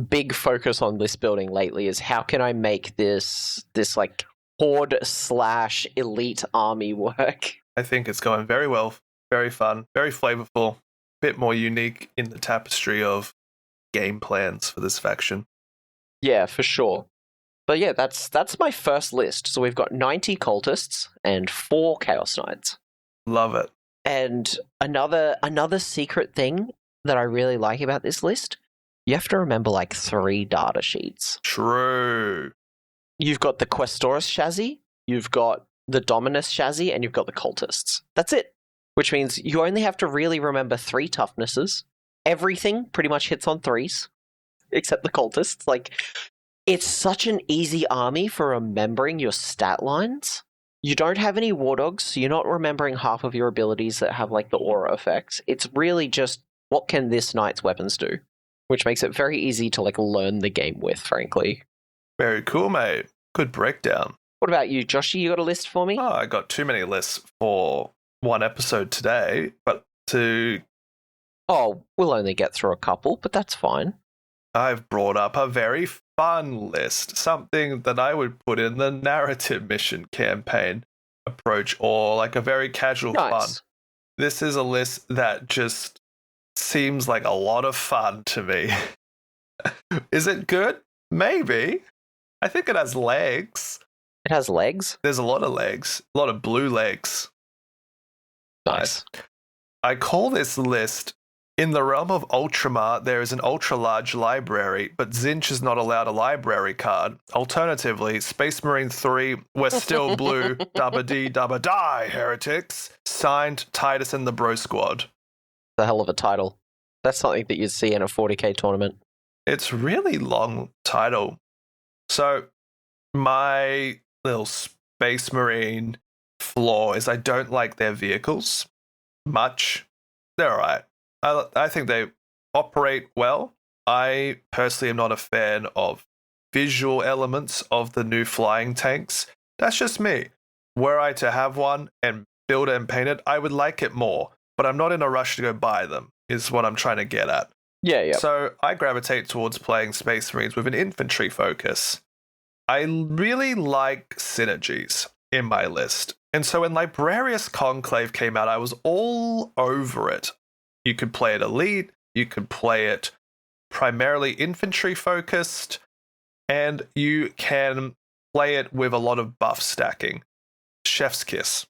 big focus on list building lately, is how can I make this like horde / elite army work? I think it's going very well, very fun, very flavorful, bit more unique in the tapestry of game plans for this faction. Yeah, for sure. But yeah, that's my first list. So we've got 90 cultists and 4 Chaos Knights. Love it. And another secret thing that I really like about this list, you have to remember like 3 data sheets. True. You've got the Questoris chassis, you've got the Dominus chassis, and you've got the cultists. That's it. Which means you only have to really remember 3 toughnesses. Everything pretty much hits on 3s, except the cultists. Like, it's such an easy army for remembering your stat lines. You don't have any war dogs, so you're not remembering half of your abilities that have like the aura effects. It's really just, what can this knight's weapons do? Which makes it very easy to like learn the game with, frankly. Very cool, mate. Good breakdown. What about you, Joshy? You got a list for me? Oh, I got too many lists for one episode today, but Oh, we'll only get through a couple, but that's fine. I've brought up a very fun list, something that I would put in the narrative mission campaign approach, or like a very casual fun. This is a list that just seems like a lot of fun to me. Is it good? Maybe. I think it has legs. It has legs? There's a lot of legs, a lot of blue legs. Nice. I call this list, in the realm of Ultramar, there is an ultra-large library, but Zinch is not allowed a library card. Alternatively, Space Marine 3, we're still blue, dubba dee dubba die, heretics. Signed, Titus and the Bro Squad. The hell of a title. That's something that you'd see in a 40k tournament. It's really long title. So, my little Space Marine flaw is I don't like their vehicles much. They're alright. I think they operate well. I personally am not a fan of visual elements of the new flying tanks. That's just me. Were I to have one and build it and paint it, I would like it more. But I'm not in a rush to go buy them, is what I'm trying to get at. Yeah. So I gravitate towards playing Space Marines with an infantry focus. I really like synergies in my list. And so when Librarius Conclave came out, I was all over it. You could play it elite, you could play it primarily infantry focused. and you can play it with a lot of buff stacking. Chef's kiss.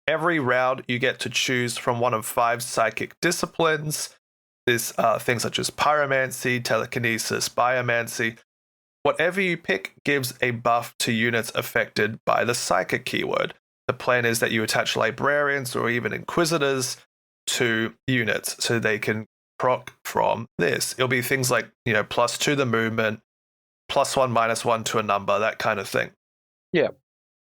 Every round, you get to choose from one of 5 psychic disciplines. There's things such as pyromancy, telekinesis, biomancy. Whatever you pick gives a buff to units affected by the psychic keyword. The plan is that you attach librarians or even inquisitors to units so they can proc from this. It'll be things like, +2 the movement, +1, -1 to a number, that kind of thing. Yeah.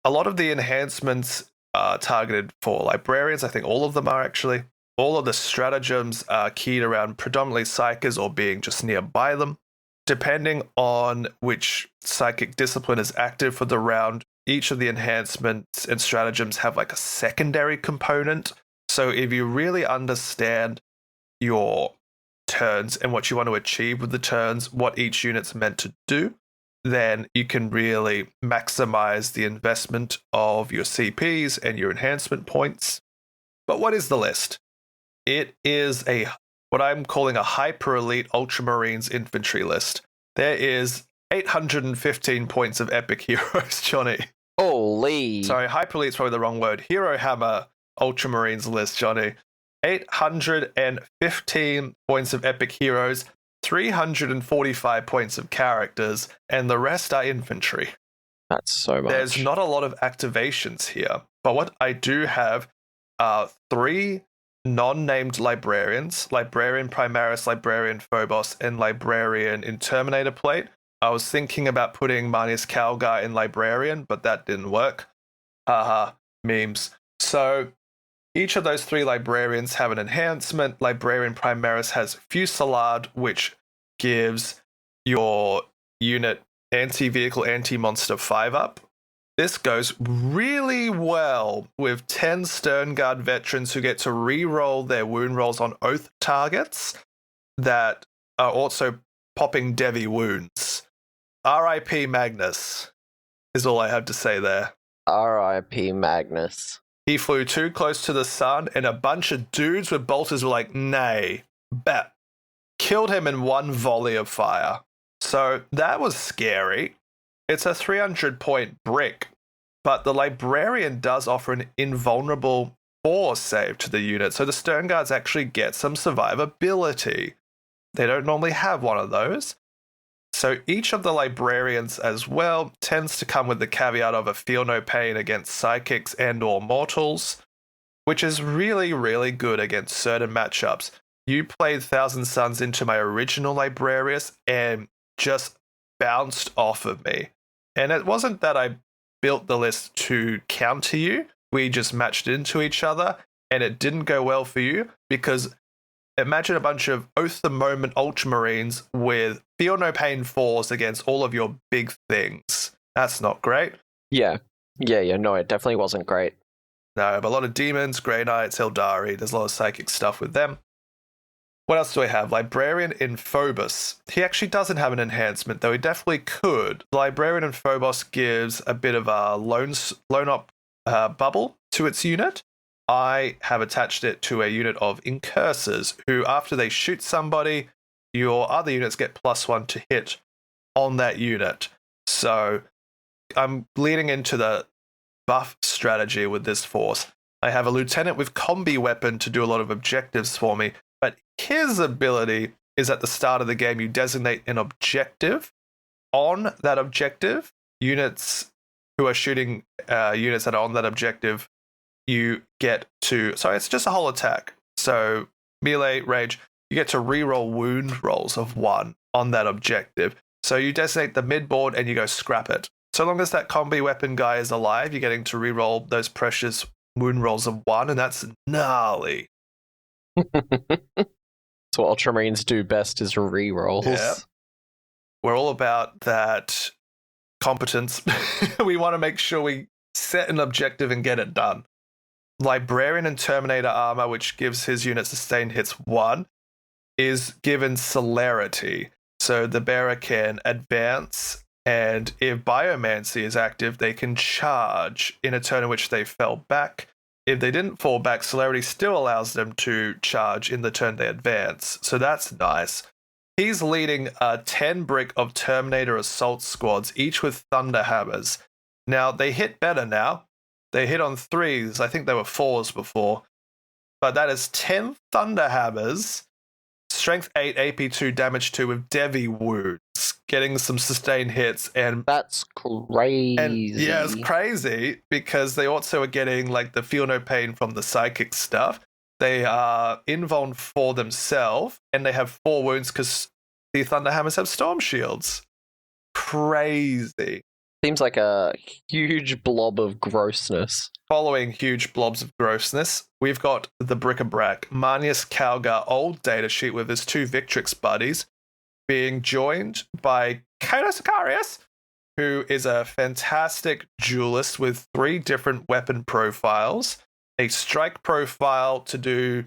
A lot of the enhancements are targeted for librarians. I think all of them are actually. All of the stratagems are keyed around predominantly psychers or being just nearby them. Depending on which psychic discipline is active for the round, each of the enhancements and stratagems have like a secondary component. So if you really understand your turns and what you want to achieve with the turns, what each unit's meant to do, then you can really maximize the investment of your CPs and your enhancement points. But what is the list? It is what I'm calling a hyper elite Ultramarines infantry list. There is 815 points of epic heroes, Jonny. Holy. Sorry, hyper elite's probably the wrong word. Herohammer Ultramarines list, Jonny. 815 points of epic heroes, 345 points of characters, and the rest are infantry. That's so much. There's not a lot of activations here, but what I do have are 3 non-named librarians, Librarian Primaris, Librarian Phobos, and Librarian Interminator plate. I was thinking about putting Manius Calgar in Librarian, but that didn't work. Haha, memes. So each of those 3 librarians have an enhancement. Librarian Primaris has Fusillade, which gives your unit anti-vehicle, anti-monster 5-up. This goes really well with 10 Sternguard veterans who get to re-roll their wound rolls on oath targets that are also popping Devi wounds. R.I.P. Magnus is all I have to say there. R.I.P. Magnus. He flew too close to the sun, and a bunch of dudes with bolters were like, nay, bet. Killed him in one volley of fire. So that was scary. It's a 300-point brick, but the Librarian does offer an invulnerable 4 save to the unit, so the Sternguards actually get some survivability. They don't normally have one of those. So each of the Librarians as well tends to come with the caveat of a feel no pain against psychics and or mortals, which is really, really good against certain matchups. You played Thousand Suns into my original Librarius and just bounced off of me. And it wasn't that I built the list to counter you. We just matched into each other, and it didn't go well for you because imagine a bunch of Oath the Moment Ultramarines with Feel No Pain 4s against all of your big things. That's not great. Yeah. No, it definitely wasn't great. No, but a lot of demons, Grey Knights, Eldari, there's a lot of psychic stuff with them. What else do I have? Librarian in Phobos. He actually doesn't have an enhancement, though he definitely could. The Librarian in Phobos gives a bit of a lone op bubble to its unit. I have attached it to a unit of incursors, who after they shoot somebody, your other units get +1 to hit on that unit. So I'm leaning into the buff strategy with this force. I have a lieutenant with combi weapon to do a lot of objectives for me, but his ability is at the start of the game, you designate an objective. On that objective, units who are shooting units that are on that objective, you get to... Sorry, it's just a whole attack. So melee, rage, you get to reroll wound rolls of 1 on that objective. So you designate the mid-board and you go scrap it. So long as that combi weapon guy is alive, you're getting to reroll those precious wound rolls of 1, and that's gnarly. So what Ultramarines do best is rerolls. Yeah. We're all about that competence. We want to make sure we set an objective and get it done. Librarian and Terminator armor, which gives his unit sustained hits 1, is given celerity. So the bearer can advance, and if Biomancy is active, they can charge in a turn in which they fell back. If they didn't fall back, celerity still allows them to charge in the turn they advance. So that's nice. He's leading a 10 brick of Terminator assault squads, each with thunder hammers. Now, they hit better now. They hit on 3s. I think they were 4s before. But that is 10 thunder hammers, strength 8, AP 2, damage 2 with Devi wounds, getting some sustained hits. And that's crazy. And yeah, it's crazy because they also are getting like the feel no pain from the psychic stuff. They are invuln for themselves, and they have 4 wounds because the Thunderhammers have storm shields. Crazy. Seems like a huge blob of grossness. Following huge blobs of grossness, we've got the bric-a-brac, Manius Calgar old datasheet with his 2 Victrix buddies, being joined by Kato Sicarius, who is a fantastic duelist with 3 different weapon profiles, a strike profile to do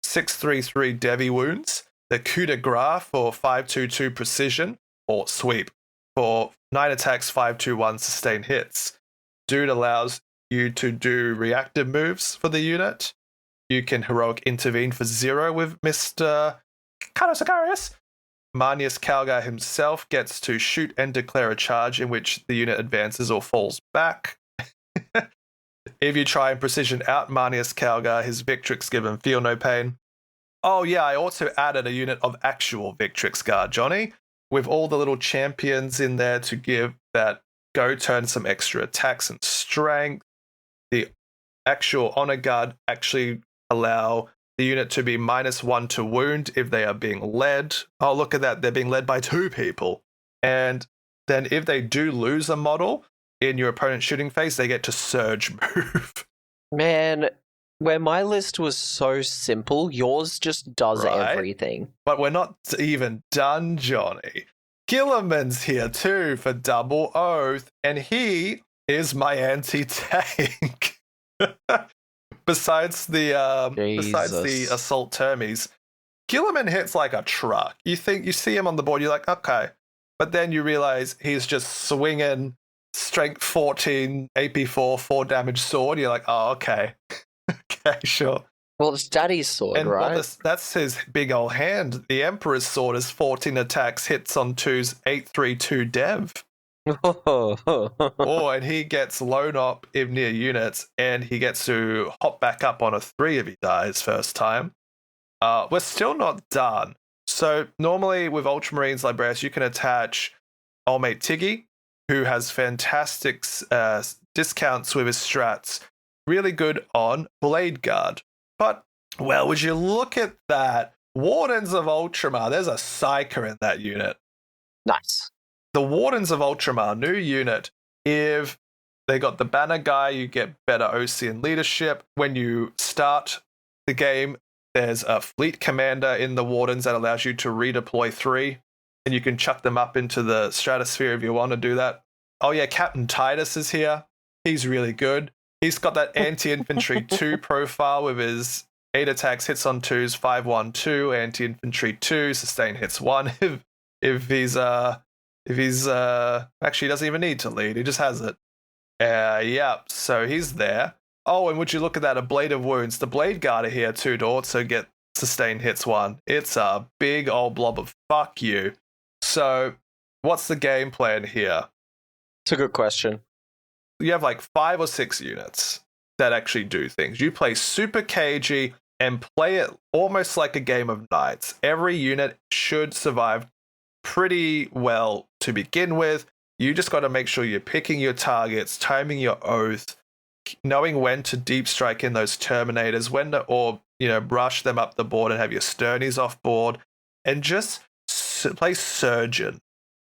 633 Devi wounds, the coup de grace for 522 precision, or sweep, for 9 attacks, 521 sustained hits. Dude allows you to do reactive moves for the unit. You can heroic intervene for 0 with Mr. Kato Sicarius. Manius Calgar himself gets to shoot and declare a charge in which the unit advances or falls back. If you try and precision out Manius Calgar, his Victrix give him feel no pain. Oh yeah, I also added a unit of actual Victrix guard, Johnny, with all the little champions in there to give that go turn some extra attacks and strength. The actual honor guard actually allow the unit to be -1 to wound if they are being led. Oh, look at that. They're being led by 2 people. And then if they do lose a model in your opponent's shooting phase, they get to surge move. Man, where my list was so simple, yours just does Right? everything. But we're not even done, Johnny. Gilliman's here too for double oath, and he is my anti-tank. Besides the assault termies, Gilliman hits like a truck. You see him on the board, you're like, okay, but then you realize he's just swinging strength 14, AP 4 damage sword. You're like, oh, okay, okay, sure. Well, it's Daddy's sword, And right? that's his big old hand. The Emperor's sword is 14 attacks, hits on 2s, 832 dev. Oh, and he gets loan up if near units, and he gets to hop back up on a 3 if he dies first time. We're still not done. So normally with Ultramarines Librarius, you can attach old mate Tiggy, who has fantastic discounts with his strats. Really good on Blade Guard. But, well, would you look at that? Wardens of Ultramar, there's a Psyker in that unit. Nice. The Wardens of Ultramar, new unit. If they got the banner guy, you get better OC and leadership. When you start the game, there's a fleet commander in the Wardens that allows you to redeploy 3, and you can chuck them up into the stratosphere if you want to do that. Oh yeah, Captain Titus is here. He's really good. He's got that anti-infantry 2 profile with his 8 attacks, hits on 2s, 512, anti-infantry 2, sustain hits 1. If he's actually he doesn't even need to lead, he just has it. Yeah, so he's there. Oh, and would you look at that, a Blade of Wounds. The Blade Guard are here too to also get sustained hits 1. It's a big old blob of fuck you. So, what's the game plan here? It's a good question. You have like 5 or 6 units that actually do things. You play super cagey and play it almost like a game of Knights. Every unit should survive pretty well to begin with. You just got to make sure you're picking your targets, timing your oath, knowing when to deep strike in those Terminators, when to, rush them up the board and have your Sternies off board, and just play Surgeon.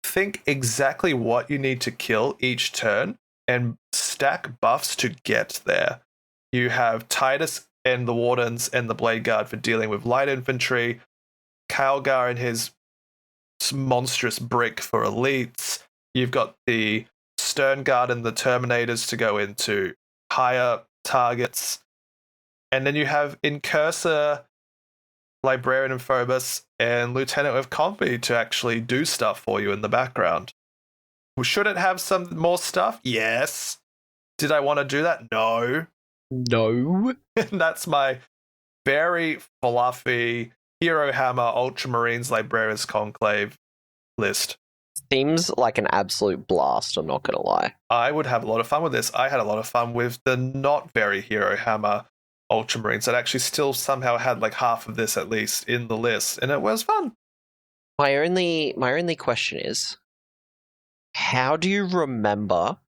Think exactly what you need to kill each turn and stack buffs to get there. You have Titus and the Wardens and the Blade Guard for dealing with light infantry, Calgar and his monstrous brick for elites. You've got the Stern Guard and the Terminators to go into higher targets. And then you have Incursor, Librarian and Phobos, and Lieutenant with Compy to actually do stuff for you in the background. Should it have some more stuff? Yes. Did I want to do that? No. No. That's my very fluffy Herohammer, Ultramarines, Librarius, Conclave list. Seems like an absolute blast, I'm not going to lie. I would have a lot of fun with this. I had a lot of fun with the not very Herohammer Ultramarines that actually still somehow had like half of this at least in the list, and it was fun. My only question is, how do you remember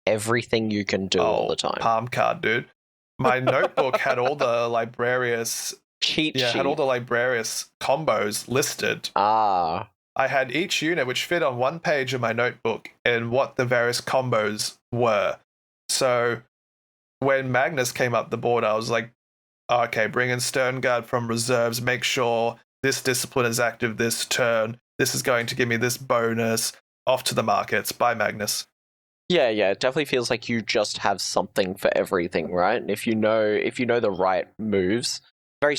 everything you can do all the time? Palm card, dude. My notebook had all the Librarius cheat sheet. Had all the Librarius combos listed. Ah. I had each unit which fit on one page of my notebook and what the various combos were. So when Magnus came up the board, I was like, okay, bring in Stern Guard from reserves, make sure this discipline is active this turn. This is going to give me this bonus. Off to the markets. Bye, Magnus. Yeah, it definitely feels like you just have something for everything, right? And if you know the right moves, very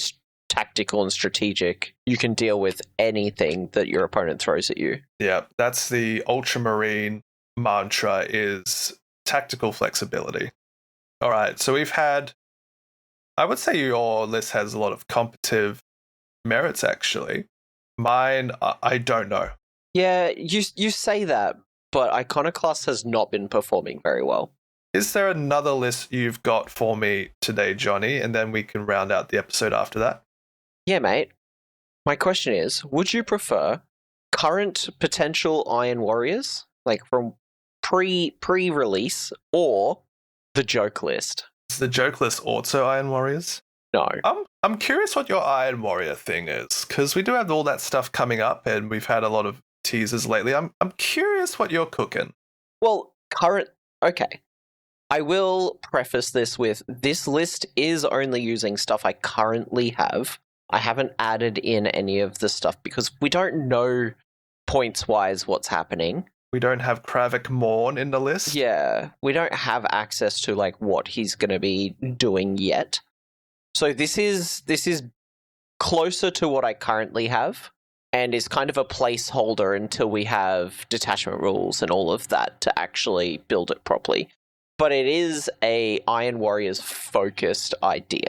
tactical and strategic, you can deal with anything that your opponent throws at you. Yeah, that's the Ultramarine mantra, is tactical flexibility. All right, so we've had, I would say your list has a lot of competitive merits, actually. Mine, I don't know. Yeah, you say that, but Iconoclast has not been performing very well. Is there another list you've got for me today, Johnny? And then we can round out the episode after that. Yeah, mate. My question is, would you prefer current potential Iron Warriors, like from pre-release, or the joke list? Is the joke list also Iron Warriors? No. I'm curious what your Iron Warrior thing is, because we do have all that stuff coming up, and we've had a lot of teasers lately. I'm curious what you're cooking. Well, okay. I will preface this with, this list is only using stuff I currently have. I haven't added in any of the stuff because we don't know points-wise what's happening. We don't have Kravik Morn in the list? Yeah, we don't have access to like what he's going to be doing yet. So this is closer to what I currently have, and is kind of a placeholder until we have detachment rules and all of that to actually build it properly. But it is a Iron Warriors focused idea,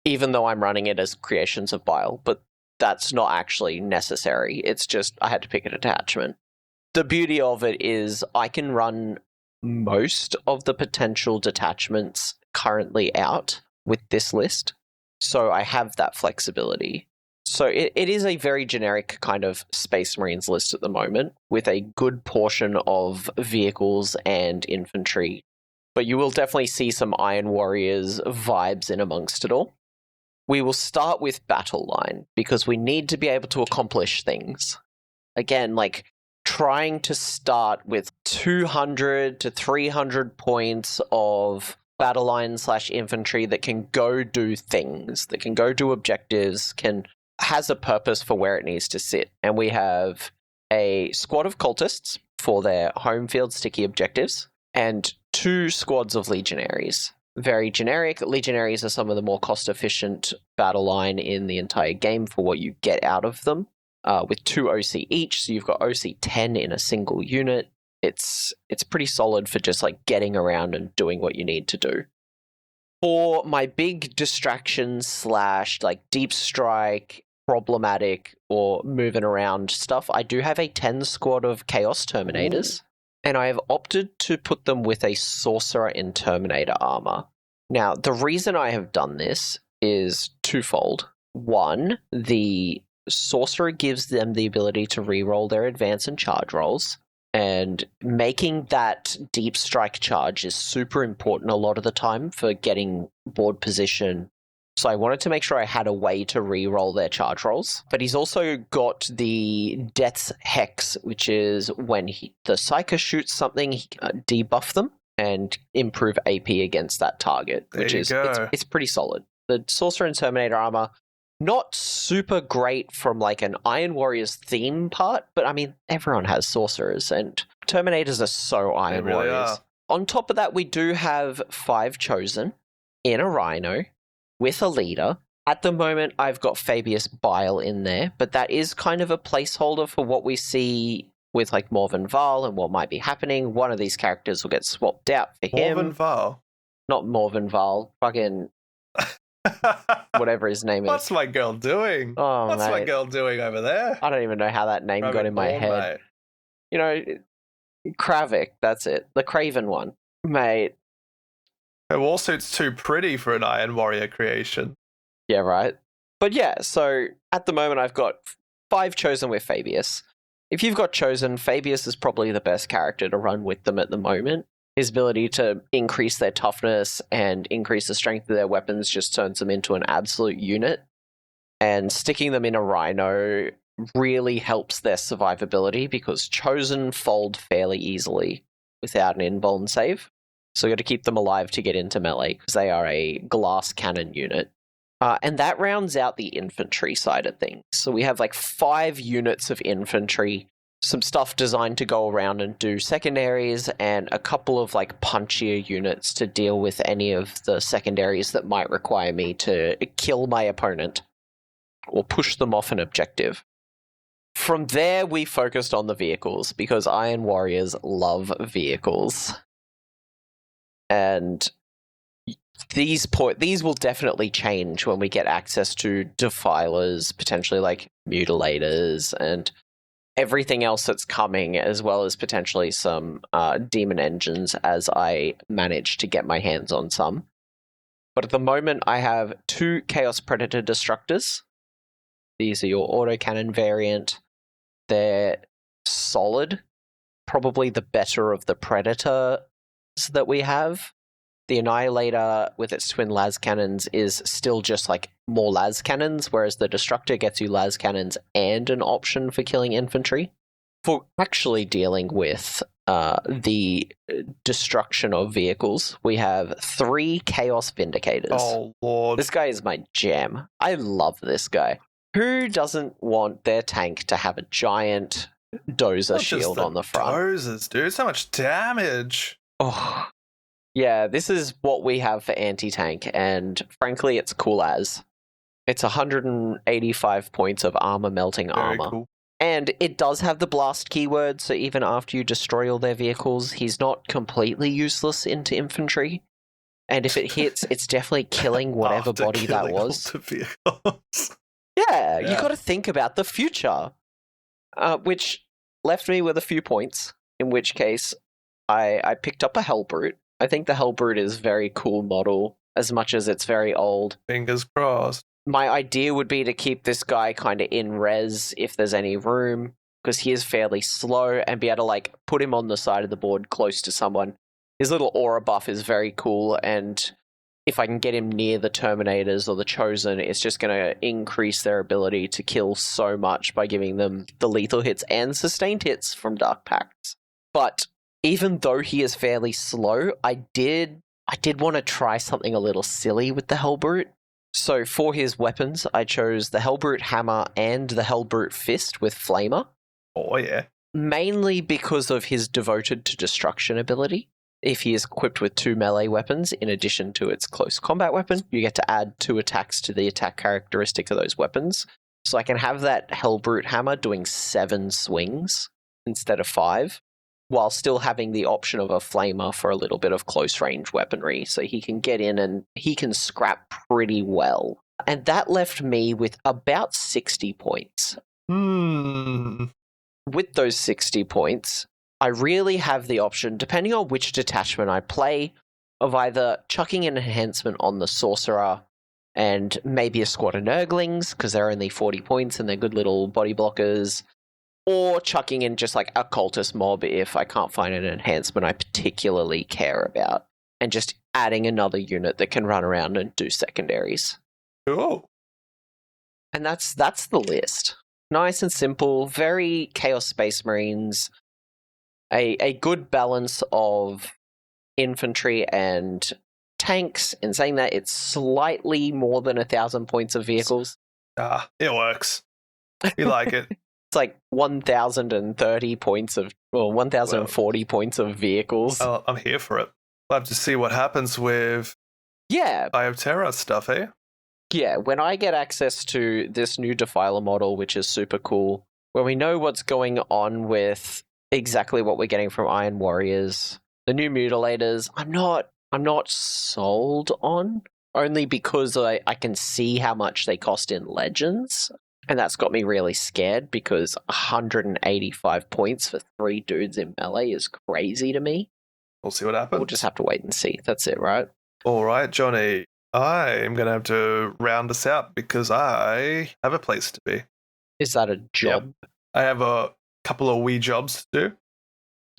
even though I'm running it as Creations of Bile, but that's not actually necessary. It's just I had to pick a detachment. The beauty of it is I can run most of the potential detachments currently out with this list, so I have that flexibility. So it is a very generic kind of Space Marines list at the moment, with a good portion of vehicles and infantry. But you will definitely see some Iron Warriors vibes in amongst it all. We will start with Battle Line, because we need to be able to accomplish things. Again, like trying to start with 200 to 300 points of Battle Line / infantry that can go do things, that can go do objectives, has a purpose for where it needs to sit. And we have a squad of cultists for their home field sticky objectives, and 2 squads of legionaries. Very generic. Legionaries are some of the more cost-efficient battle line in the entire game for what you get out of them, with 2 OC each, so you've got OC 10 in a single unit. It's pretty solid for just like getting around and doing what you need to do. For my big distractions / like deep strike, problematic, or moving around stuff, I do have a 10 squad of Chaos Terminators. Ooh. And I have opted to put them with a Sorcerer in Terminator armor. Now, the reason I have done this is twofold. One, the Sorcerer gives them the ability to reroll their advance and charge rolls, and making that deep strike charge is super important a lot of the time for getting board position. So I wanted to make sure I had a way to re-roll their charge rolls. But he's also got the Death's Hex, which is when the Psyker shoots something, he can debuff them and improve AP against that target, which is it's pretty solid. The Sorcerer and Terminator armor, not super great from like an Iron Warriors theme part, but I mean, everyone has Sorcerers, and Terminators are so Iron Warriors. On top of that, we do have 5 Chosen in a Rhino, with a leader. At the moment, I've got Fabius Bile in there, but that is kind of a placeholder for what we see with like Morven Val and what might be happening. One of these characters will get swapped out for him. Morven Val? Not Morven Val. Fucking whatever his name is. What's my girl doing? Oh, What's my mate. girl doing over there? I don't even know how that name got Rubbing in my dawn, head. mate. You know, Kravik, that's it. The Craven one. Mate. Her wallsuit's too pretty for an Iron Warrior creation. Yeah, right. But yeah, so at the moment I've got 5 chosen with Fabius. If you've got chosen, Fabius is probably the best character to run with them at the moment. His ability to increase their toughness and increase the strength of their weapons just turns them into an absolute unit. And sticking them in a Rhino really helps their survivability because chosen fold fairly easily without an invuln save. So you've got to keep them alive to get into melee because they are a glass cannon unit. And that rounds out the infantry side of things. So we have like 5 units of infantry, some stuff designed to go around and do secondaries, and a couple of like punchier units to deal with any of the secondaries that might require me to kill my opponent or push them off an objective. From there, we focused on the vehicles because Iron Warriors love vehicles. And these will definitely change when we get access to defilers, potentially like mutilators and everything else that's coming, as well as potentially some demon engines as I manage to get my hands on some. But at the moment, I have 2 Chaos Predator Destructors. These are your autocannon variant. They're solid, probably the better of the Predators that we have. The Annihilator with its twin las cannons is still just like more las cannons, whereas the Destructor gets you las cannons and an option for killing infantry. For actually dealing with the destruction of vehicles, we have 3 Chaos Vindicators. Oh, Lord. This guy is my jam. I love this guy. Who doesn't want their tank to have a giant dozer shield on the front? Dozers, dude. So much damage. Oh, yeah, this is what we have for anti-tank, and frankly, it's cool as. It's 185 points of armor melting Very armor. cool. And it does have the blast keyword, so even after you destroy all their vehicles, he's not completely useless into infantry. And if it hits, it's definitely killing whatever After body that killing all was. the vehicles. Yeah, you got to think about the future. Which left me with a few points, in which case I picked up a Hellbrute. I think the Hellbrute is a very cool model, as much as it's very old. Fingers crossed. My idea would be to keep this guy kind of in res if there's any room, because he is fairly slow, and be able to like put him on the side of the board close to someone. His little aura buff is very cool, and if I can get him near the Terminators or the Chosen, it's just going to increase their ability to kill so much by giving them the lethal hits and sustained hits from Dark Pacts. But even though he is fairly slow, I did want to try something a little silly with the Hellbrute. So for his weapons, I chose the Hellbrute Hammer and the Hellbrute Fist with Flamer. Oh, yeah. Mainly because of his Devoted to Destruction ability. If he is equipped with 2 melee weapons, in addition to its close combat weapon, you get to add 2 attacks to the attack characteristic of those weapons. So I can have that Hellbrute Hammer doing 7 swings instead of 5, while still having the option of a Flamer for a little bit of close range weaponry. So he can get in and he can scrap pretty well. And that left me with about 60 points. With those 60 points, I really have the option, depending on which detachment I play, of either chucking an enhancement on the Sorcerer and maybe a squad of Nurglings, because they're only 40 points and they're good little body blockers, or chucking in just like a Cultist mob if I can't find an enhancement I particularly care about, and just adding another unit that can run around and do secondaries. Cool. And that's the list. Nice and simple, very Chaos Space Marines, a good balance of infantry and tanks. In saying that, it's slightly more than 1,000 points of vehicles. It works. We like it. It's like 1,030 points of, well, 1,040 points of vehicles. I'm here for it. We'll have to see what happens with Eye of Terror stuff, eh? Yeah, when I get access to this new Defiler model, which is super cool, when we know what's going on with exactly what we're getting from Iron Warriors, the new Mutilators, I'm not sold on. only because I can see how much they cost in Legends. And that's got me really scared because 185 points for 3 dudes in melee is crazy to me. We'll see what happens. We'll just have to wait and see. That's it, right? All right, Johnny. I am going to have to round this out because I have a place to be. Is that a job? Yep. I have a couple of wee jobs to do.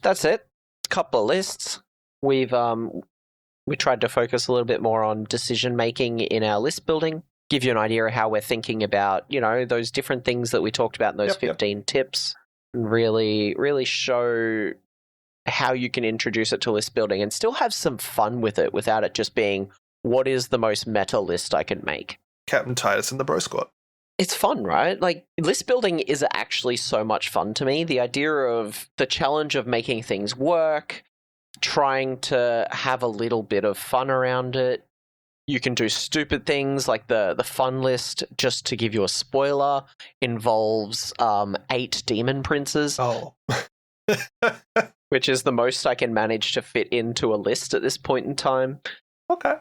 That's it. Couple of lists. We tried to focus a little bit more on decision making in our list building. Give you an idea of how we're thinking about, those different things that we talked about in those 15 tips, and really show how you can introduce it to list building and still have some fun with it without it just being, what is the most meta list I can make? Captain Titus and the Bro Squad. It's fun, right? Like, list building is actually so much fun to me. The idea of the challenge of making things work, trying to have a little bit of fun around it. You can do stupid things like the fun list, just to give you a spoiler, involves 8 demon princes. Oh. Which is the most I can manage to fit into a list at this point in time. Okay,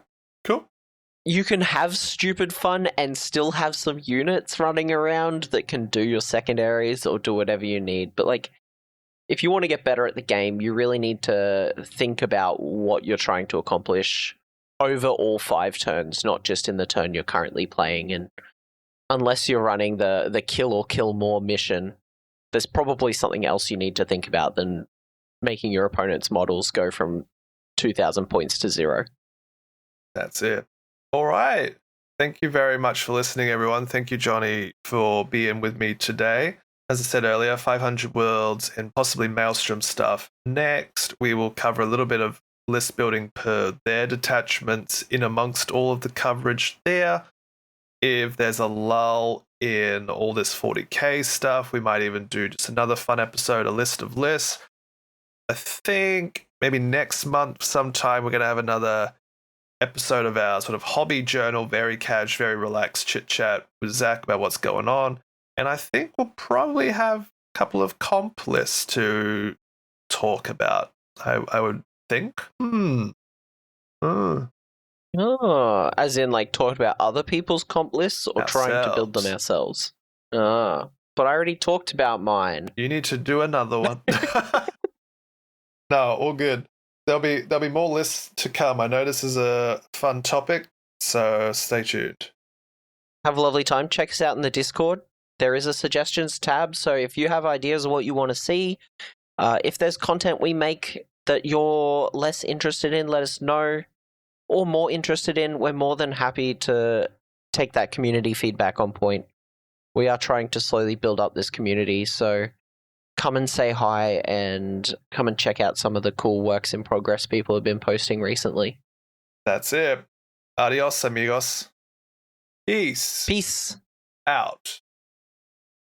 cool. You can have stupid fun and still have some units running around that can do your secondaries or do whatever you need. But, like, if you want to get better at the game, you really need to think about what you're trying to accomplish over all 5 turns, not just in the turn you're currently playing. And unless you're running the kill or kill more mission, there's probably something else you need to think about than making your opponent's models go from 2,000 points to 0. That's it. All right. Thank you very much for listening, everyone. Thank you, Johnny, for being with me today. As I said earlier, 500 worlds and possibly Maelstrom stuff. Next, we will cover a little bit of list building per their detachments in amongst all of the coverage there. If there's a lull in all this 40k stuff, we might even do just another fun episode, a list of lists. I think maybe next month sometime we're going to have another episode of our sort of hobby journal, very cash, very relaxed chit-chat with Zach about what's going on. And I think we'll probably have a couple of comp lists to talk about, I would think. Oh, as in, like, talking about other people's comp lists or trying to build them ourselves? But I already talked about mine. You need to do another one. No, all good. There'll be more lists to come. I know this is a fun topic, so stay tuned. Have a lovely time. Check us out in the Discord. There is a suggestions tab, so if you have ideas of what you want to see, if there's content we make that you're less interested in, let us know. Or more interested in, we're more than happy to take that community feedback on point. We are trying to slowly build up this community, so come and say hi and come and check out some of the cool works in progress people have been posting recently. That's it. Adios, amigos. Peace. Peace. Out.